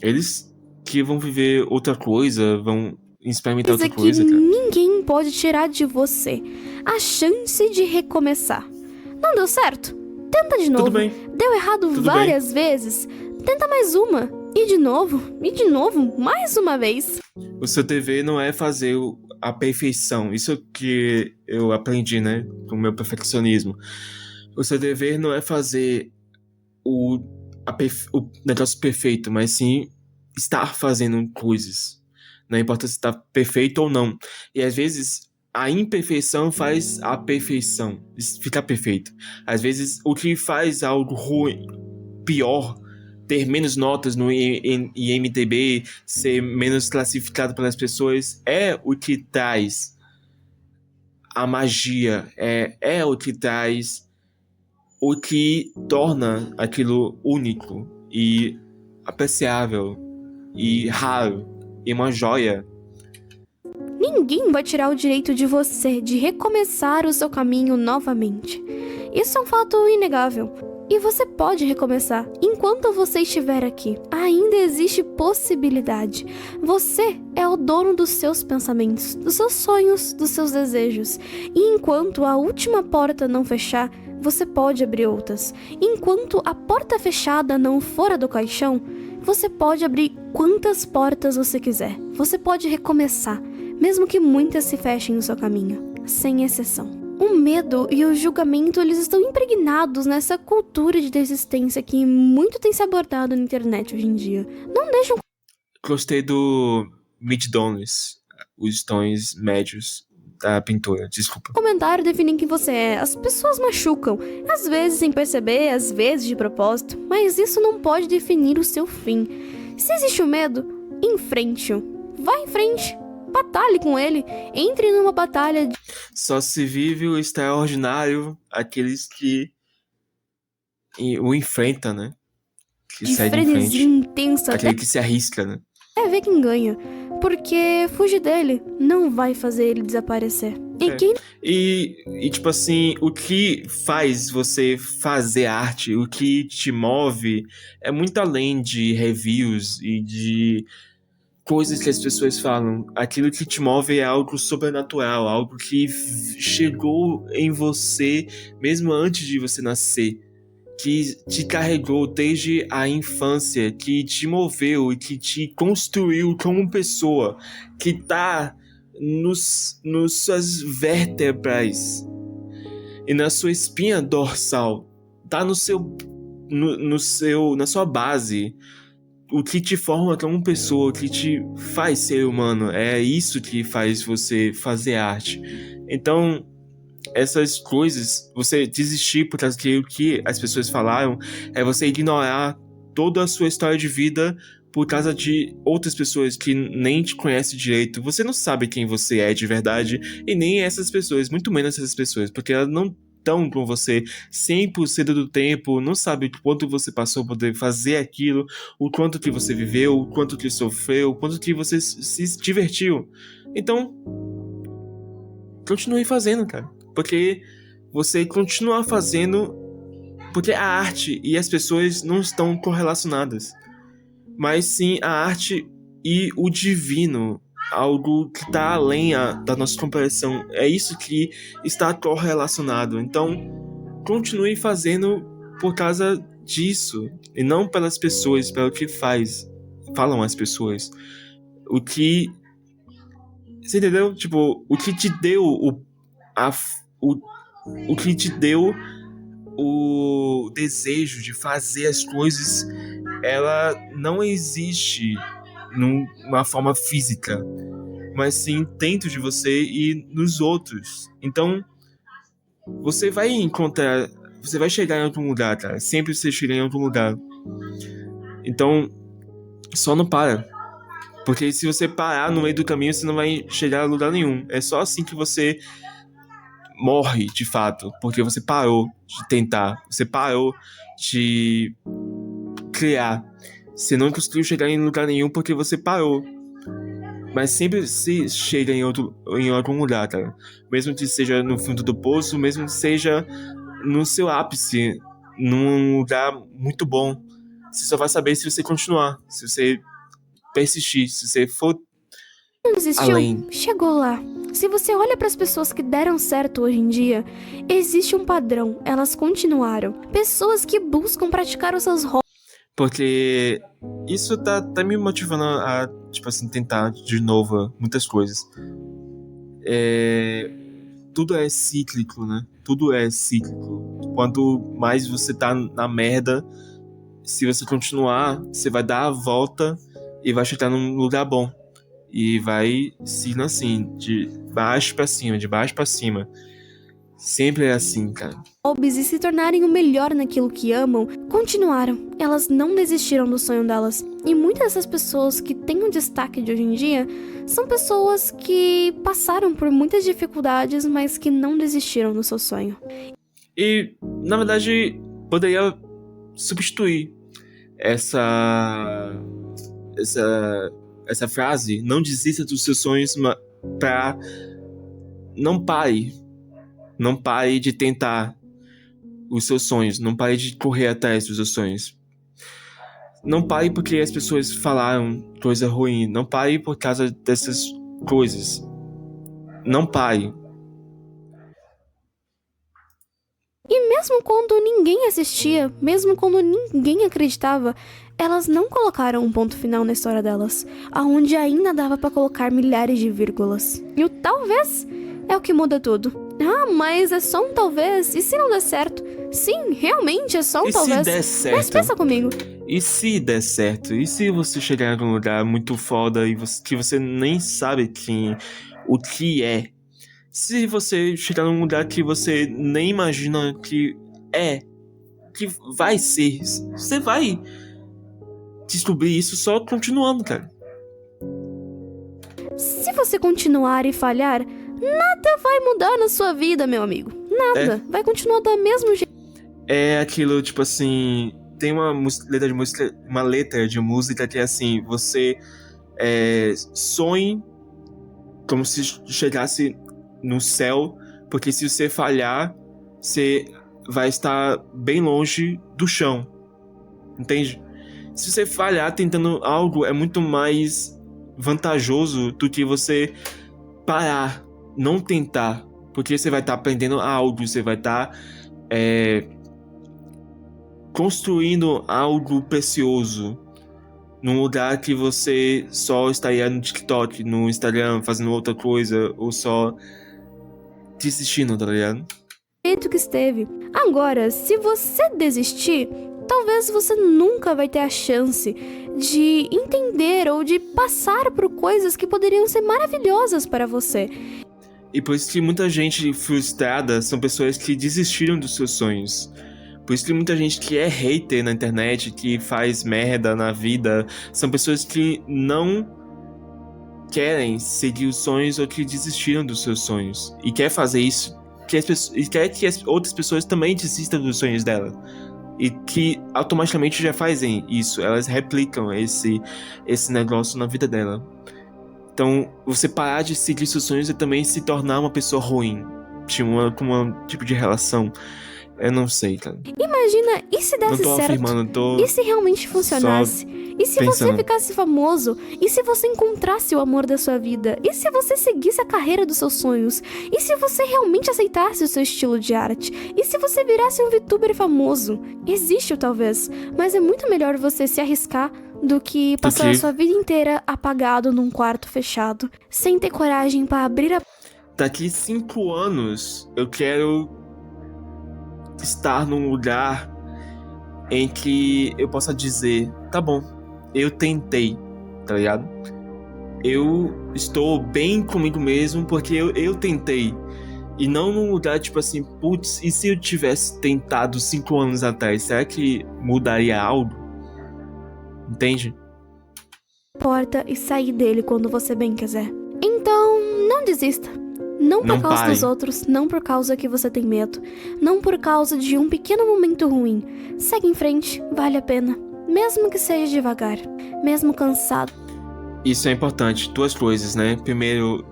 eles que vão viver outra coisa, vão experimentar outra coisa, que cara. ninguém pode tirar de você a chance de recomeçar. Não deu certo? Tenta de novo. Tudo bem. Deu errado várias vezes? Tenta mais uma. E de novo, mais uma vez. O seu dever não é fazer a perfeição. Isso que eu aprendi, né? Com o meu perfeccionismo. O seu dever não é fazer o negócio perfeito, mas sim estar fazendo coisas. Não importa se está perfeito ou não. E às vezes a imperfeição faz a perfeição ficar perfeito. Às vezes o que faz algo ruim, pior, ter menos notas no IMDb, ser menos classificado pelas pessoas, é o que traz a magia, é o que traz o que torna aquilo único e apreciável e raro e uma joia. Ninguém vai tirar o direito de você de recomeçar o seu caminho novamente. Isso é um fato inegável. E você pode recomeçar enquanto você estiver aqui. Ainda existe possibilidade. Você é o dono dos seus pensamentos, dos seus sonhos, dos seus desejos. E enquanto a última porta não fechar, você pode abrir outras. Enquanto a porta fechada não for a do caixão, você pode abrir quantas portas você quiser. Você pode recomeçar, mesmo que muitas se fechem no seu caminho, sem exceção. O medo e o julgamento, eles estão impregnados nessa cultura de desistência que muito tem se abordado na internet hoje em dia. Não deixam... Gostei do mid-tones, os tons médios da pintura, desculpa. Comentário definem quem você é. As pessoas machucam, às vezes sem perceber, às vezes de propósito, mas isso não pode definir o seu fim. Se existe o medo, enfrente-o. Vá em frente. Batalhe com ele. Entre numa batalha. Só se vive o extraordinário aqueles que o enfrentam, né? Que de segue em frenesi frente. intensa. Aquele que se arrisca, né? É ver quem ganha. Porque fugir dele não vai fazer ele desaparecer. E tipo assim, o que faz você fazer arte, o que te move, é muito além de reviews e de coisas que as pessoas falam. Aquilo que te move é algo sobrenatural, algo que chegou em você mesmo antes de você nascer, que te carregou desde a infância, que te moveu e que te construiu como pessoa, que tá nos suas vértebras e na sua espinha dorsal, tá na sua base. O que te forma como pessoa, o que te faz ser humano, é isso que faz você fazer arte. Então, essas coisas, você desistir por causa do que as pessoas falaram, é você ignorar toda a sua história de vida por causa de outras pessoas que nem te conhecem direito. Você não sabe quem você é de verdade, e nem essas pessoas, muito menos essas pessoas, porque elas não estão com você 100% do tempo, não sabe o quanto você passou por poder fazer aquilo, o quanto que você viveu, o quanto que sofreu, o quanto que você se divertiu. Então, continue fazendo, cara. Porque você continua fazendo, porque a arte e as pessoas não estão correlacionadas, mas sim a arte e o divino, algo que está além da nossa compreensão. É isso que está correlacionado. Então, continue fazendo por causa disso, e não pelas pessoas, pelo que falam as pessoas. O que... Você entendeu? Tipo, o que te deu o que te deu o desejo de fazer as coisas, ela não existe numa forma física, mas sim dentro de você e nos outros. Então, você vai chegar em algum lugar, cara. Sempre você chega em algum lugar. Então, só não para. Porque se você parar no meio do caminho, você não vai chegar a lugar nenhum. É só assim que você morre, de fato. Porque você parou de tentar. Você parou de criar. Você não conseguiu chegar em lugar nenhum porque você parou. Mas sempre se chega em algum lugar, cara. Mesmo que seja no fundo do poço, mesmo que seja no seu ápice, num lugar muito bom. Você só vai saber se você continuar, se você persistir, se você for Não desistiu? além. Chegou lá. Se você olha para as pessoas que deram certo hoje em dia, existe um padrão. Elas continuaram. Pessoas que buscam praticar os seus hobbies. Porque isso tá me motivando a, tipo assim, tentar de novo muitas coisas. Tudo é cíclico, né? Tudo é cíclico. Quanto mais você tá na merda, se você continuar, você vai dar a volta e vai chegar num lugar bom. E vai seguindo assim, de baixo pra cima, de baixo pra cima. Sempre é assim, cara. E se tornarem o melhor naquilo que amam, continuaram. Elas não desistiram do sonho delas. E muitas dessas pessoas que têm um destaque de hoje em dia são pessoas que passaram por muitas dificuldades, mas que não desistiram do seu sonho. E, na verdade, poderia substituir essa frase, não desista dos seus sonhos, pra não pare. Não pare de tentar os seus sonhos. Não pare de correr atrás dos seus sonhos. Não pare porque as pessoas falaram coisa ruim. Não pare por causa dessas coisas. Não pare. E mesmo quando ninguém assistia, mesmo quando ninguém acreditava, elas não colocaram um ponto final na história delas, aonde ainda dava pra colocar milhares de vírgulas. E o talvez é o que muda tudo. Ah, mas é só um talvez. E se não der certo? Sim, realmente é só um talvez. E se der certo? Mas pensa comigo. E se der certo? E se você chegar em um lugar muito foda e que você nem sabe o que é? Se você chegar num lugar que você nem imagina que vai ser, você vai descobrir isso só continuando, cara. Se você continuar e falhar, nada vai mudar na sua vida, meu amigo. Nada. Vai continuar do mesmo jeito. É aquilo, tipo assim, tem uma letra de música que é assim, você sonhe como se chegasse no céu, porque se você falhar, você vai estar bem longe do chão. Entende? Se você falhar tentando algo, é muito mais vantajoso do que você parar, não tentar, porque você vai estar aprendendo algo, você vai estar construindo algo precioso num lugar que você só estaria no TikTok, no Instagram, fazendo outra coisa, ou só desistindo, tá ligado? Que esteve. Agora, se você desistir, talvez você nunca vai ter a chance de entender ou de passar por coisas que poderiam ser maravilhosas para você. E por isso que muita gente frustrada são pessoas que desistiram dos seus sonhos. Por isso que muita gente que é hater na internet, que faz merda na vida, são pessoas que não querem seguir os sonhos ou que desistiram dos seus sonhos. E quer fazer isso, e quer que as outras pessoas também desistam dos sonhos dela. E que automaticamente já fazem isso, elas replicam esse negócio na vida dela. Então, você parar de seguir seus sonhos e também se tornar uma pessoa ruim, com um tipo de relação. Eu não sei, cara. Imagina, e se desse não tô certo? afirmando, E se realmente funcionasse? E se você ficasse famoso? E se você encontrasse o amor da sua vida? E se você seguisse a carreira dos seus sonhos? E se você realmente aceitasse o seu estilo de arte? E se você virasse um VTuber famoso? Existe o talvez, mas é muito melhor você se arriscar do que passar a sua vida inteira apagado num quarto fechado, sem ter coragem pra abrir a... Daqui 5 anos, eu quero estar num lugar em que eu possa dizer, tá bom, eu tentei, tá ligado? Eu estou bem comigo mesmo porque eu tentei. E não num lugar tipo assim, putz, e se eu tivesse tentado 5 anos atrás, será que mudaria algo? Entende? Porta e sair dele quando você bem quiser. Então, não desista. Não por causa dos outros, não por causa que você tem medo, não por causa de um pequeno momento ruim. Segue em frente, vale a pena. mesmo que seja devagar, mesmo cansado. Isso é importante, duas coisas, né? Primeiro,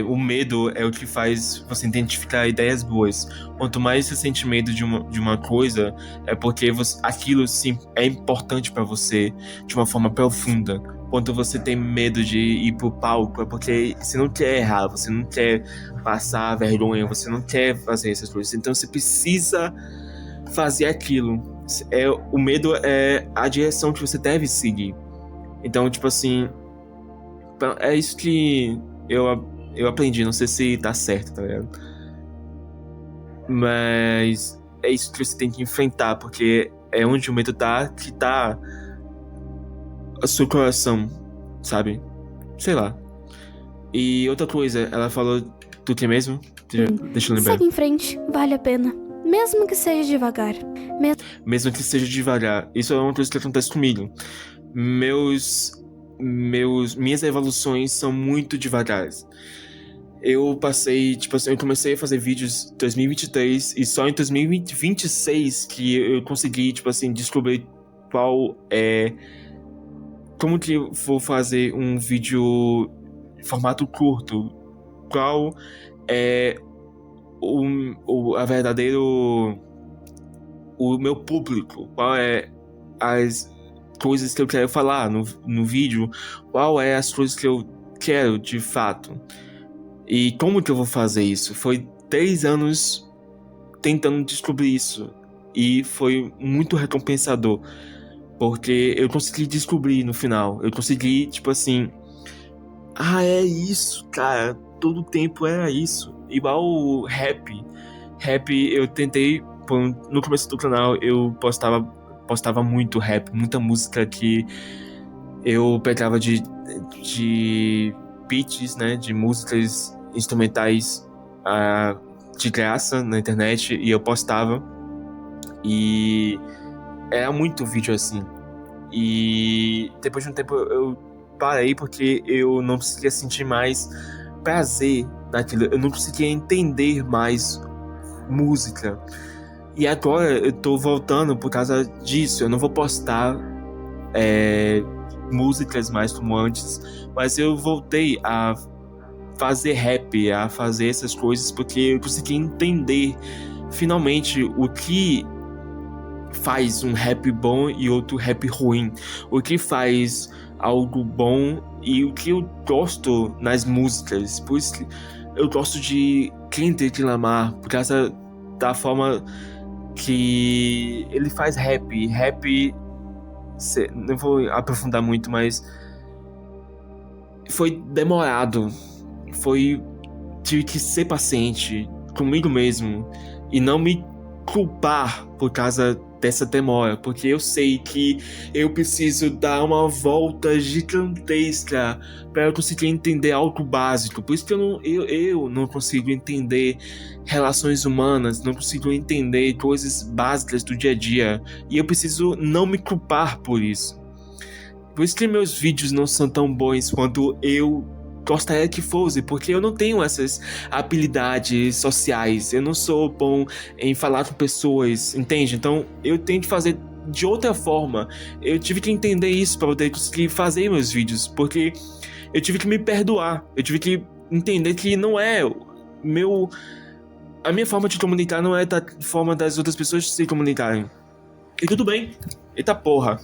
o medo é o que faz você identificar ideias boas. Quanto mais você sente medo de uma coisa, é porque aquilo sim é importante pra você de uma forma profunda. Quando você tem medo de ir pro palco, é porque você não quer errar, você não quer passar vergonha, você não quer fazer essas coisas. Então você precisa fazer aquilo. O medo é a direção que você deve seguir. Então, tipo assim, é isso que eu aprendi, não sei se tá certo, tá ligado? Mas é isso que você tem que enfrentar, porque é onde o medo tá, que tá o seu coração, sabe? Sei lá. E outra coisa, ela falou do que mesmo? Deixa eu lembrar. Segue em frente, vale a pena. Mesmo que seja devagar. Mesmo que seja devagar. Isso é uma coisa que acontece comigo. Minhas evoluções são muito devagares. Eu passei, tipo assim, eu comecei a fazer vídeos em 2023 e só em 2026 que eu consegui, tipo assim, descobrir como que eu vou fazer um vídeo em formato curto, qual é o meu público, qual é as coisas que eu quero falar no vídeo, qual é as coisas que eu quero de fato. E como que eu vou fazer isso? Foi 3 anos tentando descobrir isso. E foi muito recompensador. Porque eu consegui descobrir no final. Eu consegui, tipo assim... é isso, cara. Todo tempo era isso. Igual o rap. Rap, eu tentei... No começo do canal, eu postava muito rap. Muita música que eu pegava de beats, né, de músicas instrumentais de graça na internet, e eu postava, e era muito vídeo assim. E depois de um tempo eu parei porque eu não conseguia sentir mais prazer naquilo, eu não conseguia entender mais música. E agora eu tô voltando por causa disso. Eu não vou postar músicas mais como antes, mas eu voltei a fazer rap, a fazer essas coisas porque eu consegui entender finalmente o que faz um rap bom e outro rap ruim, o que faz algo bom e o que eu gosto nas músicas. Por isso que eu gosto de Kendrick Lamar, por causa da forma que ele faz rap. Não vou aprofundar muito, mas foi demorado. Tive que ser paciente comigo mesmo e não me culpar por causa dessa demora, porque eu sei que eu preciso dar uma volta gigantesca para eu conseguir entender algo básico. Por isso que eu não consigo entender relações humanas, não consigo entender coisas básicas do dia a dia, e eu preciso não me culpar por isso. Por isso que meus vídeos não são tão bons quanto eu gostaria que fosse, porque eu não tenho essas habilidades sociais, eu não sou bom em falar com pessoas, entende? Então eu tenho que fazer de outra forma. Eu tive que entender isso para poder conseguir fazer meus vídeos, porque eu tive que me perdoar, eu tive que entender que não é a minha forma de comunicar não é da forma das outras pessoas se comunicarem. E tudo bem. Eita porra.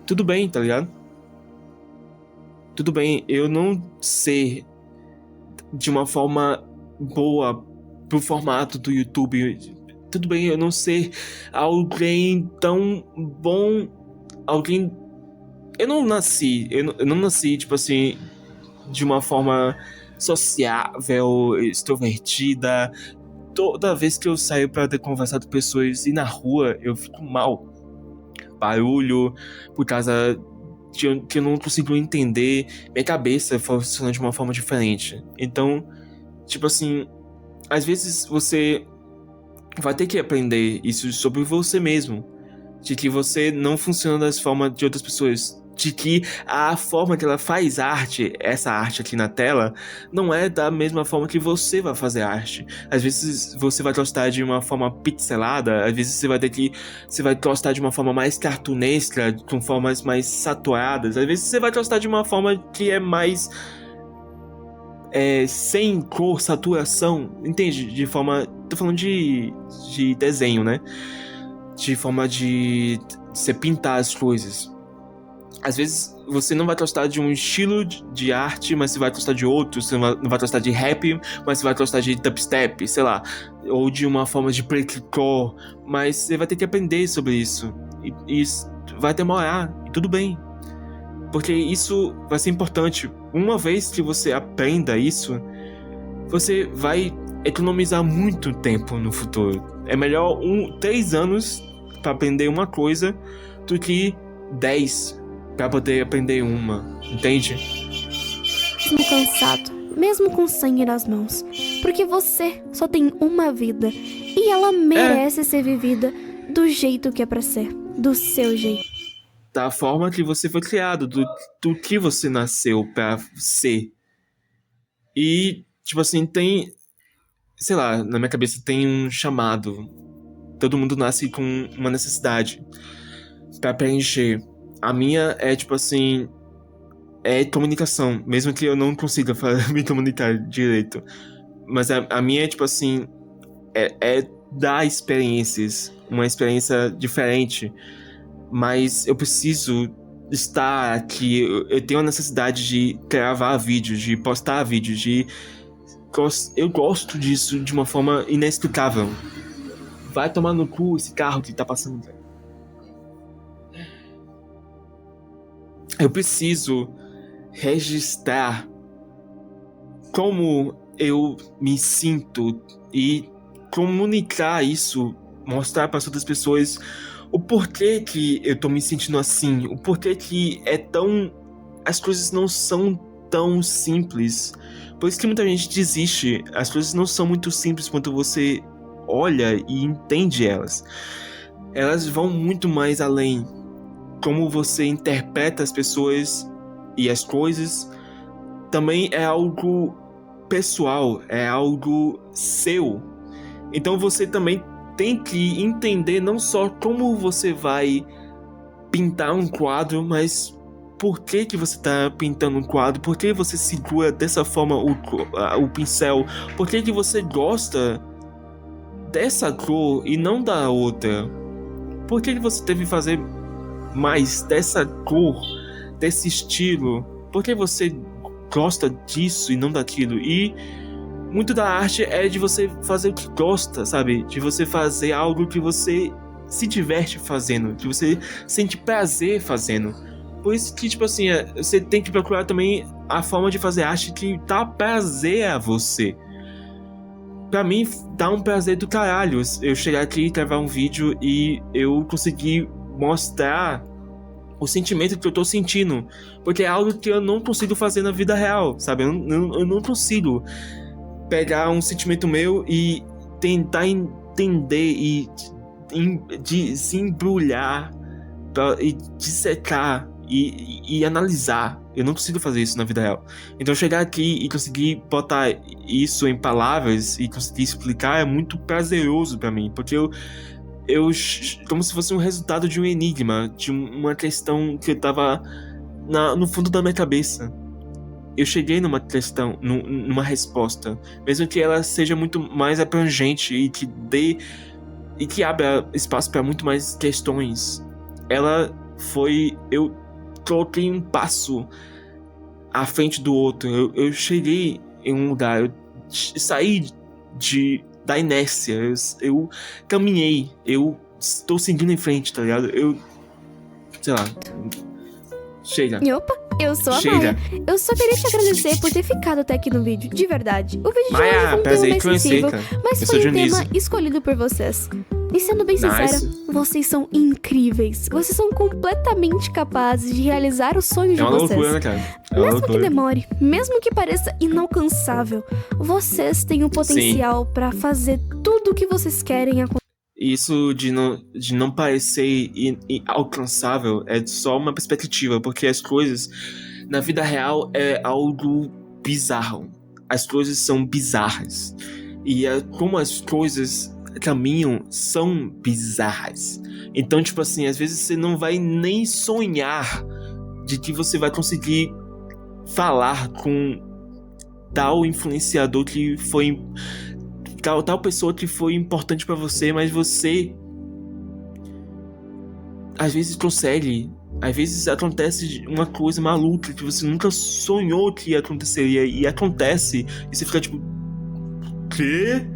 Tudo bem, tá ligado? Tudo bem, eu não ser de uma forma boa pro formato do YouTube. Tudo bem, eu não ser alguém tão bom. Eu não nasci, tipo assim, de uma forma sociável, extrovertida. Toda vez que eu saio pra ter conversado com pessoas e na rua, eu fico mal. Barulho, por causa que eu não consigo entender, minha cabeça funciona de uma forma diferente. Então, tipo assim, às vezes você vai ter que aprender isso sobre você mesmo, de que você não funciona das formas de outras pessoas. de que a forma que ela faz arte, essa arte aqui na tela, não é da mesma forma que você vai fazer arte. Às vezes você vai gostar de uma forma pixelada, às vezes você vai gostar de uma forma mais cartunesca, com formas mais saturadas, às vezes você vai gostar de uma forma que é mais sem cor, saturação, entende? De forma, tô falando de desenho, né? De forma de você pintar as coisas. Às vezes você não vai gostar de um estilo de arte, mas você vai gostar de outro. Você não vai gostar de rap, mas você vai gostar de dubstep, sei lá. Ou de uma forma de breakcore. Mas você vai ter que aprender sobre isso. E isso vai demorar, e tudo bem. Porque isso vai ser importante. Uma vez que você aprenda isso, você vai economizar muito tempo no futuro. É melhor 3 anos para aprender uma coisa do que 10 para poder aprender uma, entende? Mesmo cansado, mesmo com sangue nas mãos, porque você só tem uma vida e ela merece ser vivida do jeito que é pra ser, do seu jeito. Da forma que você foi criado, do que você nasceu pra ser. E, tipo assim, tem, sei lá, na minha cabeça tem um chamado. Todo mundo nasce com uma necessidade pra preencher. A minha é, tipo assim, é comunicação, mesmo que eu não consiga me comunicar direito. Mas a minha é, tipo assim, é dar experiências, uma experiência diferente. Mas eu preciso estar aqui, eu tenho a necessidade de gravar vídeos, de postar vídeos, eu gosto disso de uma forma inexplicável. Vai tomar no cu esse carro que tá passando, velho. Eu preciso registrar como eu me sinto e comunicar isso, mostrar para as outras pessoas o porquê que eu tô me sentindo assim, o porquê que as coisas não são tão simples. Por isso que muita gente desiste. As coisas não são muito simples quando você olha e entende elas. Elas vão muito mais além. Como você interpreta as pessoas e as coisas também é algo pessoal, é algo seu. Então você também tem que entender não só como você vai pintar um quadro, mas por que você está pintando um quadro, por que você segura dessa forma o pincel, por que você gosta dessa cor e não da outra, por que você deve fazer mais dessa cor, desse estilo, por que você gosta disso e não daquilo. E muito da arte é de você fazer o que gosta, sabe? De você fazer algo que você se diverte fazendo, que você sente prazer fazendo. Por isso que, tipo assim, você tem que procurar também a forma de fazer arte que dá prazer a você. Pra mim, dá um prazer do caralho eu chegar aqui e gravar um vídeo e eu conseguir mostrar o sentimento que eu tô sentindo. Porque é algo que eu não consigo fazer na vida real, sabe? Eu não consigo pegar um sentimento meu e tentar entender e desembrulhar e dissecar e analisar. Eu não consigo fazer isso na vida real. Então chegar aqui e conseguir botar isso em palavras e conseguir explicar é muito prazeroso pra mim, porque eu como se fosse um resultado de um enigma, de uma questão que eu tava no fundo da minha cabeça. Eu cheguei numa questão, numa resposta, mesmo que ela seja muito mais abrangente e que abra espaço para muito mais questões. Eu coloquei um passo à frente do outro. Eu cheguei em um lugar, eu saí da inércia, eu caminhei, eu estou seguindo em frente, tá ligado? Sei lá. Chega. Opa, eu sou a Maia. Eu só queria te agradecer por ter ficado até aqui no vídeo, de verdade. O vídeo de hoje foi um tema mais sensível, mas foi um tema escolhido por vocês. E sendo bem sincera, vocês são incríveis. Vocês são completamente capazes de realizar os sonhos de vocês. Loucura, né, cara? Mesmo que demore, mesmo que pareça inalcançável, vocês têm o potencial pra fazer tudo o que vocês querem acontecer. Isso de não parecer inalcançável é só uma perspectiva, porque as coisas na vida real é algo bizarro. As coisas são bizarras. E como as coisas caminham são bizarras. Então, tipo assim, às vezes você não vai nem sonhar de que você vai conseguir falar com tal influenciador que foi... tal pessoa que foi importante pra você, mas você às vezes consegue. Às vezes acontece uma coisa maluca que você nunca sonhou que aconteceria e acontece e você fica tipo, quê?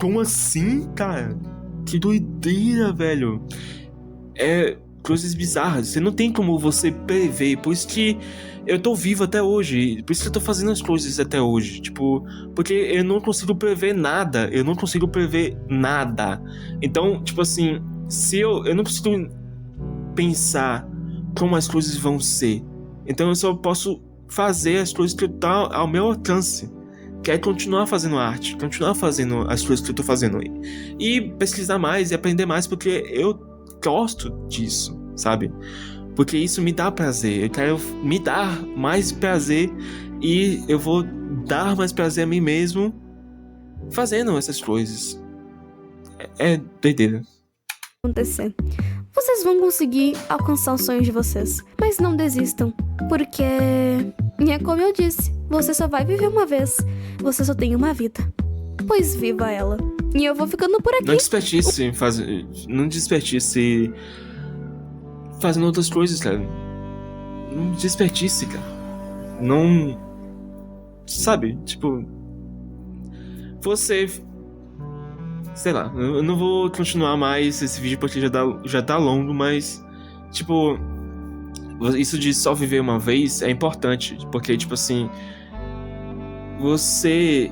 Como assim, cara? Que doideira, velho. É coisas bizarras. Você não tem como você prever. Por isso que eu tô vivo até hoje. Por isso que eu tô fazendo as coisas até hoje. Tipo, porque eu não consigo prever nada. Eu não consigo prever nada. Então, tipo assim, se eu não consigo pensar como as coisas vão ser. Então eu só posso fazer as coisas que estão ao meu alcance. Que é continuar fazendo arte, continuar fazendo as coisas que eu tô fazendo aí. E pesquisar mais e aprender mais, porque eu gosto disso, sabe? Porque isso me dá prazer. Eu quero me dar mais prazer e eu vou dar mais prazer a mim mesmo fazendo essas coisas. É doideira. Acontecer. Vocês vão conseguir alcançar os sonhos de vocês, mas não desistam, porque é como eu disse, você só vai viver uma vez, você só tem uma vida, pois viva ela. E eu vou ficando por aqui. Não desperdice fazendo outras coisas, cara. Não desperdice, cara. Não, sabe, tipo, você... Sei lá, eu não vou continuar mais esse vídeo porque já tá longo, mas, tipo, isso de só viver uma vez é importante, porque, tipo assim, você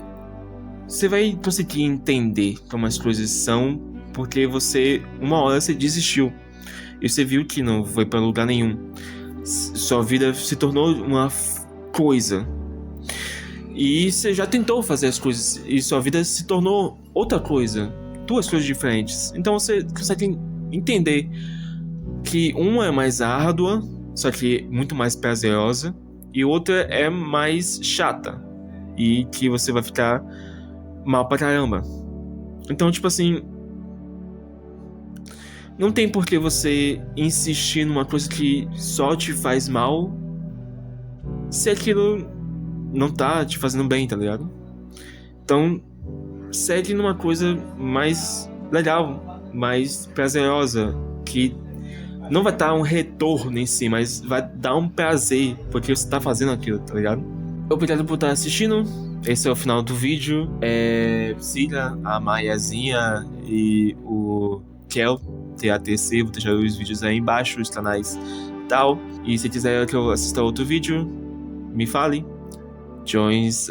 vai conseguir entender como as coisas são, porque uma hora você desistiu, e você viu que não foi pra lugar nenhum. Sua vida se tornou uma coisa. E você já tentou fazer as coisas e sua vida se tornou outra coisa, duas coisas diferentes. Então você consegue entender que uma é mais árdua, só que muito mais prazerosa, e outra é mais chata e que você vai ficar mal pra caramba. Então, tipo assim, não tem por que você insistir numa coisa que só te faz mal se aquilo não tá te fazendo bem, tá ligado? Então, segue numa coisa mais legal, mais prazerosa, que não vai dar um retorno em si, mas vai dar um prazer, porque você tá fazendo aquilo, tá ligado? Obrigado por estar assistindo. Esse é o final do vídeo. Siga a Maiazinha e o Kel, TATC, vou deixar os vídeos aí embaixo, os canais e tal. E se quiser que eu assista outro vídeo, me fale. Joins